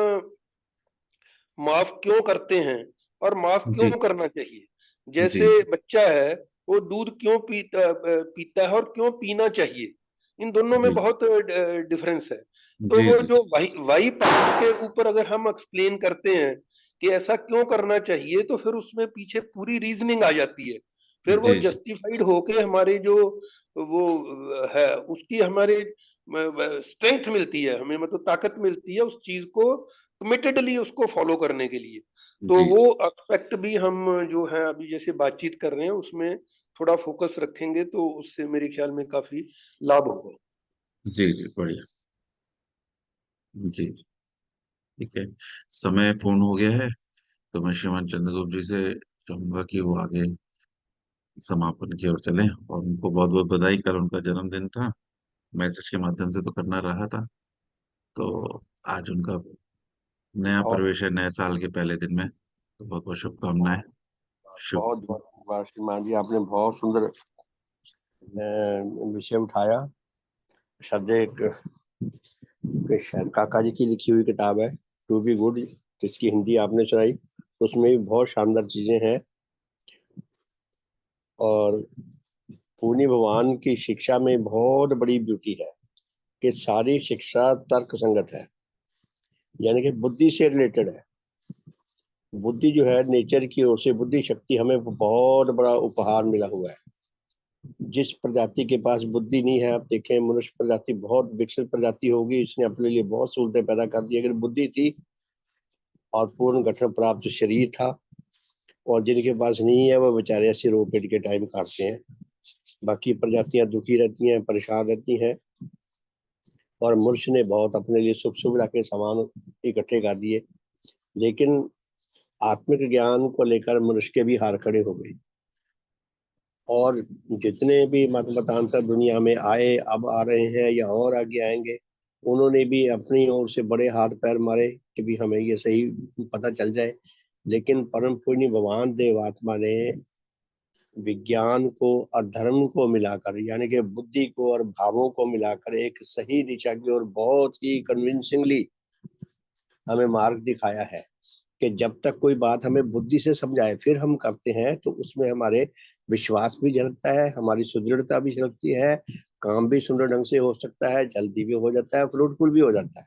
माफ क्यों करते हैं और माफ क्यों जी। करना चाहिए। जी। जैसे बच्चा है, वो दूध क्यों पीता है और क्यों पीना चाहिए, इन दोनों में जी। बहुत डिफरेंस है। तो जी। वो जी। जो वाई वाई पार्ट के ऊपर अगर हम एक्सप्लेन करते हैं कि ऐसा क्यों करना चाहिए, तो फिर उसमें पीछे पूरी रीजनिंग आ जाती है। फिर वो जी। जी। जस्टिफाइड होके हमारे जो वो है उसकी हमारे स्ट्रेंथ मिलती है, हमें मतलब ताकत मिलती है उस चीज को कमिटेडली उसको फॉलो करने के लिए। तो जी। वो एस्पेक्ट भी हम जो है अभी जैसे बातचीत कर रहे हैं उसमें थोड़ा फोकस रखेंगे तो उससे मेरे ख्याल में काफी लाभ होगा। जी। जी बढ़िया। जी। ठीक है। समय पूर्ण हो गया है, तो मैं श्रीमान चंद्रगुप्त जी से चाहूंगा कि वो आगे समापन की ओर चलें, और उनको बहुत बहुत बधाई। कल उनका जन्मदिन था, मैसेज के माध्यम से तो करना रहा था, तो आज उनका नया बहुत प्रवेश है नए साल के पहले दिन में, तो बहुत बहुत शुभकामनाएं। शुभ। बहुत बहुत धन्यवाद श्रीमान जी, आपने बहुत सुंदर विषय उठाया। श्रद्धेय शायद काका जी की लिखी हुई किताब है टू बी गुड, जिसकी हिंदी आपने सुनाई, उसमें भी बहुत शानदार चीजें हैं। और पूर्णी भगवान की शिक्षा में बहुत बड़ी ब्यूटी है कि सारी शिक्षा तर्क संगत है, यानी कि बुद्धि से रिलेटेड है। बुद्धि जो है नेचर की ओर से, बुद्धि शक्ति हमें बहुत बड़ा उपहार मिला हुआ है। जिस प्रजाति के पास बुद्धि नहीं है, आप देखें मनुष्य प्रजाति बहुत विकसित प्रजाति होगी, इसने अपने लिए बहुत सहूलतें पैदा कर दी। अगर बुद्धि थी और पूर्ण गठन प्राप्त शरीर था, और जिनके पास नहीं है वो बेचारे ऐसे रो पेट के टाइम काटते हैं। बाकी प्रजातियां दुखी रहती हैं, परेशान रहती हैं। और मनुष्य ने बहुत अपने लिए सुख सुविधा के सामान इकट्ठे कर दिए, लेकिन आत्मिक ज्ञान को लेकर मनुष्य के भी हार खड़े हो गए। और जितने भी मत मतांतर दुनिया में आए, अब आ रहे हैं या और आगे आएंगे, उन्होंने भी अपनी ओर से बड़े हाथ पैर मारे कि भी हमें ये सही पता चल जाए। लेकिन परम पूज्य भगवान देवात्मा ने विज्ञान को और धर्म को मिलाकर, यानी कि बुद्धि को और भावों को मिलाकर एक सही दिशा की ओर बहुत ही कन्विंसिंगली हमें मार्ग दिखाया है कि जब तक कोई बात हमें बुद्धि से समझाए फिर हम करते हैं तो उसमें हमारे विश्वास भी झलकता है, हमारी सुदृढ़ता भी झलकती है, काम भी सुंदर ढंग से हो सकता है, जल्दी भी हो जाता है, फ्रूटफुल भी हो जाता है।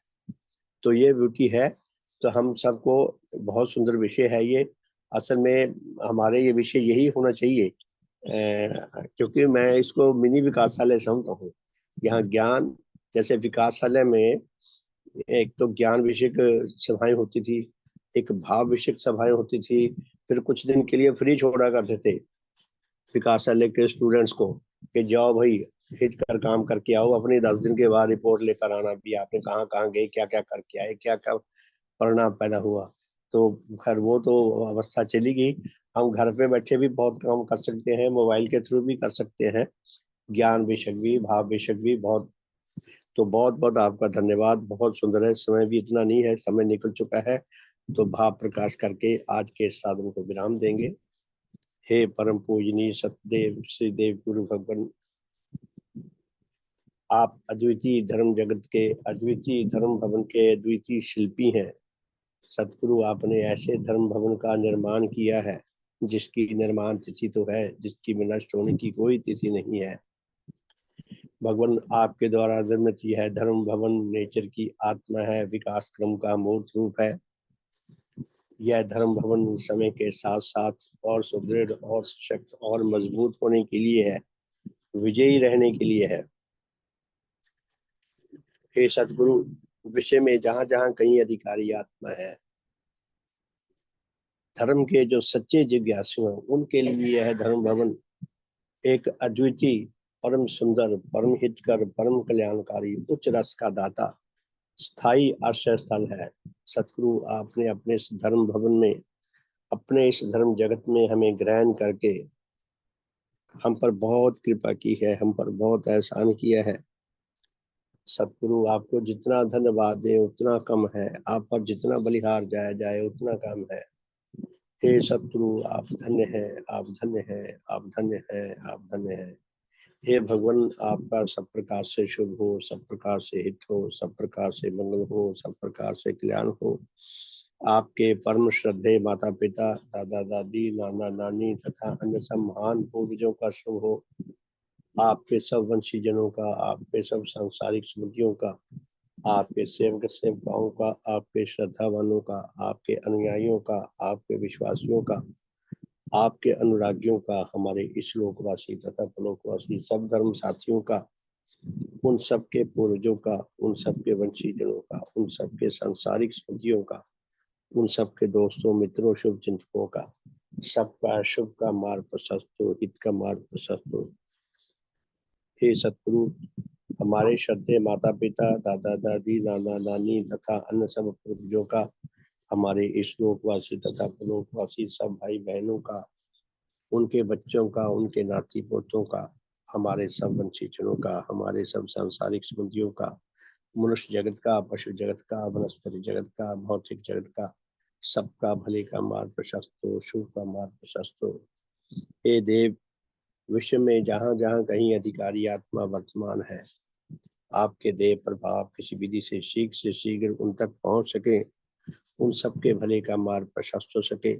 तो ये ब्यूटी है। तो हम सबको बहुत सुंदर विषय है ये। असल में हमारे ये विषय यही होना चाहिए, क्योंकि मैं इसको मिनी विकासालय समझता हूँ। यहाँ ज्ञान, जैसे विकासालय में एक तो ज्ञान विषयक सभाएं होती थी, एक भाव विषयक सभाएं होती थी, फिर कुछ दिन के लिए फ्री छोड़ा करते थे विकासालय के स्टूडेंट्स को कि जाओ भाई हिट कर काम करके आओ, अपनी 10 दिन के बाद रिपोर्ट लेकर आना भी आपने कहाँ कहाँ गए, क्या क्या करके आए, क्या क्या परिणाम पैदा हुआ। तो खैर वो तो अवस्था चली गई। हम घर पे बैठे भी बहुत काम कर सकते हैं, मोबाइल के थ्रू भी कर सकते हैं, ज्ञान विषयक भी, भाव विषयक भी। बहुत तो बहुत बहुत आपका धन्यवाद, बहुत सुंदर है। समय भी इतना नहीं है, समय निकल चुका है, तो भाव प्रकाश करके आज के इस साधन को विराम देंगे। हे परम पूजनीय सतदेव श्री देव गुरु भगवान, आप अद्वितीय धर्म जगत के, अद्वितीय धर्म भवन के अद्वितीय शिल्पी हैं। सतगुरु, आपने ऐसे धर्म भवन का निर्माण किया है जिसकी निर्माण तिथि तो है, जिसकी नष्ट होने की कोई तिथि नहीं है। भगवान, आपके द्वारा निर्मित यह धर्म भवन नेचर की आत्मा है, विकास क्रम का मूर्त रूप है। यह धर्म भवन समय के साथ साथ और सुदृढ़ और सशक्त और मजबूत होने के लिए है, विजयी रहने के लिए है। हे सतगुरु, विषय में जहां जहां कहीं अधिकारी आत्मा है, धर्म के जो सच्चे जिज्ञासु हैं, उनके लिए यह धर्म भवन एक अद्वितीय, परम सुंदर, परम हितकर, परम कल्याणकारी, उच्च रस का दाता, स्थायी आश्रय स्थल है। सतगुरु, आपने अपने इस धर्म भवन में, अपने इस धर्म जगत में हमें ग्रहण करके हम पर बहुत कृपा की है, हम पर बहुत एहसान किया है। सतगुरु, आपको जितना धन्यवाद दें उतना कम है, आप पर जितना बलिहार जाया जाए उतना कम है। हे सतगुरु, आप धन्य हैं, आप धन्य हैं, आप धन्य हैं, आप धन्य हैं। हे भगवान, आपका सब प्रकार से शुभ हो, सब प्रकार से हित हो, सब प्रकार से मंगल हो, सब प्रकार से कल्याण हो। आपके परम श्रद्धेय माता पिता, दादा दादी, नाना नानी तथा अन्य सब महान पूर्वजों का शुभ हो। आपके सब वंशीजनों का, आपके सब सांसारिक स्मृतियों का, आपके सेवक सेवकाओं का, आपके श्रद्धावानों का, आपके अनुयायियों का, आपके विश्वासियों का, आपके अनुरागियों का, हमारे इस लोकवासी तथा परलोकवासी सब धर्म साथियों का, उन सब के पूर्वजों का, उन सब के वंशीजनों का, उन सब के सांसारिक स्मृतियों का, उन सब के दोस्तों मित्रों शुभ चिंतकों का, सबका शुभ का मार्ग प्रशस्त हो, हित का मार्ग प्रशस्त हो। हे सतगुरु, हमारे श्रद्धेय माता पिता, दादा दादी, नाना नानी तथा अन्य सब पूर्वजों का, हमारे इस लोकवासी तथा परलोकवासी सब भाई बहनों का, उनके बच्चों का, उनके नाती पोतों का, हमारे सब वंशीजनों का, हमारे सब सांसारिक संबंधियों का, मनुष्य जगत का, पशु जगत का, वनस्पति जगत का, भौतिक जगत का, सबका भले का मार्ग प्रशस्त हो, शुभ का मार्ग प्रशस्त हो। हे देव, विश्व में जहाँ जहाँ कहीं अधिकारी आत्मा वर्तमान है, आपके देव प्रभाव किसी विधि से शीघ्र उन तक पहुंच सके, उन सबके भले का मार्ग प्रशस्त हो सके।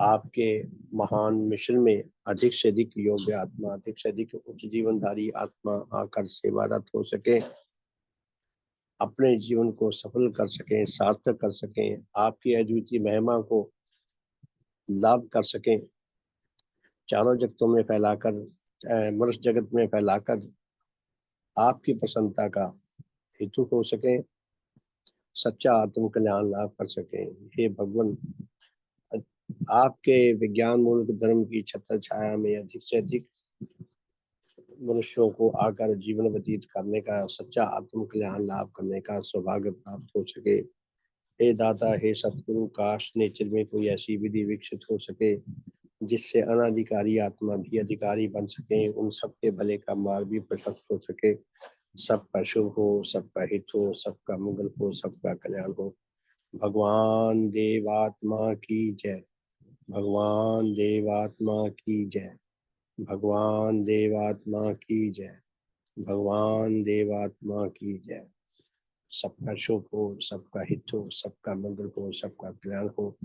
आपके महान मिशन में अधिक से अधिक योग्य आत्मा, अधिक से अधिक उच्च जीवनधारी आत्मा आकर सेवारत हो सके, अपने जीवन को सफल कर सकें, सार्थक कर सकें, आपकी अद्वितीय महिमा को लाभ कर सकें, चारों जगतों में फैलाकर, मनुष्य जगत में फैलाकर आपकी प्रसन्नता का हेतु हो सके, सच्चा आत्म कल्याण लाभ कर सकें। हे भगवान, आपके विज्ञान मूलक धर्म की छत्र छाया में अधिक से अधिक मनुष्यों को आकर जीवन व्यतीत करने का, सच्चा आत्म कल्याण लाभ करने का सौभाग्य प्राप्त हो सके। हे दाता, हे सतगुरु, काश नेचर में कोई ऐसी विधि विकसित हो सके जिससे अनाधिकारी आत्मा भी अधिकारी बन सके, उन सबके भले का मार्ग भी प्रशस्त हो सके। सबका शुभ हो, सबका हित हो, सबका मंगल हो, सबका कल्याण हो। भगवान देवात्मा की जय। भगवान देवात्मा की जय। भगवान देवात्मा की जय। भगवान देवात्मा की जय। सबका शुभ हो, सबका हित हो, सबका मंगल हो, सबका कल्याण हो।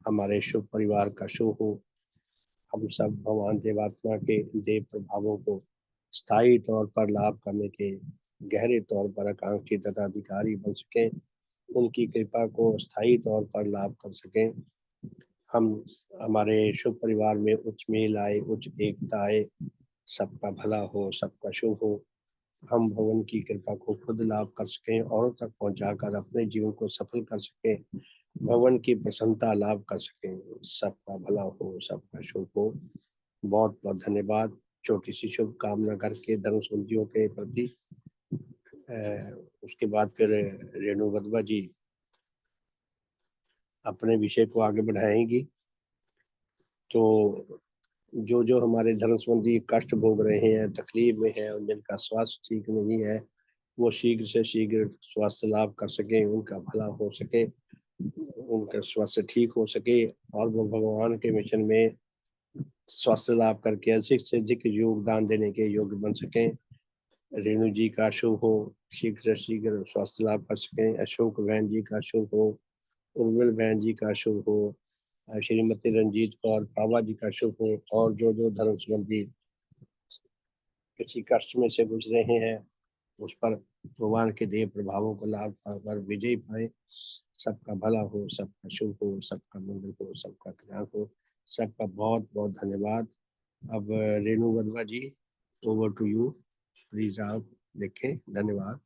हमारे शुभ परिवार का शुभ हो। हम सब भगवान देवात्मा के देव प्रभावों को स्थायी तौर पर लाभ करने के गहरे तौर पर आकांक्षी तथा अधिकारी बन सकें, उनकी कृपा को स्थायी तौर पर लाभ कर सकें। हम हमारे शुभ परिवार में उच्च मेल आए, उच्च एकता आए, सबका भला हो, सबका शुभ हो। हम भगवान की कृपा को खुद लाभ कर सकें, औरों तक पहुंचाकर अपने जीवन को सफल कर सकें, भगवान की प्रसन्नता लाभ कर सकें। सबका भला हो, सबका शुभ हो। बहुत बहुत धन्यवाद। छोटी सी शुभकामना करके धर्म संबंधियों के प्रति उसके बाद फिर रेणु वधवा जी अपने विषय को आगे बढ़ाएंगी। तो जो जो हमारे धर्म संबंधी कष्ट भोग रहे हैं, तकलीफ में है, और जिनका स्वास्थ्य ठीक नहीं है, वो शीघ्र से शीघ्र स्वास्थ्य लाभ कर सके, उनका भला हो सके, उनका स्वास्थ्य ठीक हो सके, और वो भगवान के मिशन में स्वास्थ्य लाभ करके अधिक से अधिक योगदान देने के योग्य बन सके। रेणु जी का शुभ हो, शीघ्र से शीघ्र स्वास्थ्य लाभ कर सके। अशोक बहन जी का शुभ हो, उर्मिल बहन जी का शुभ हो, श्रीमती रंजीत कौर बाबा जी का शुभ हो, और जो जो धर्म संबंधी किसी कष्ट में से गुजरे हैं, उस पर भगवान के देव प्रभावों को लाभ पाकर विजय पाए। सबका भला हो, सबका शुभ हो, सबका मंगल हो, सबका कल्याण हो। सबका बहुत बहुत धन्यवाद। अब रेणु वधवा जी, ओवर टू यू, प्लीज आप लिखें। धन्यवाद।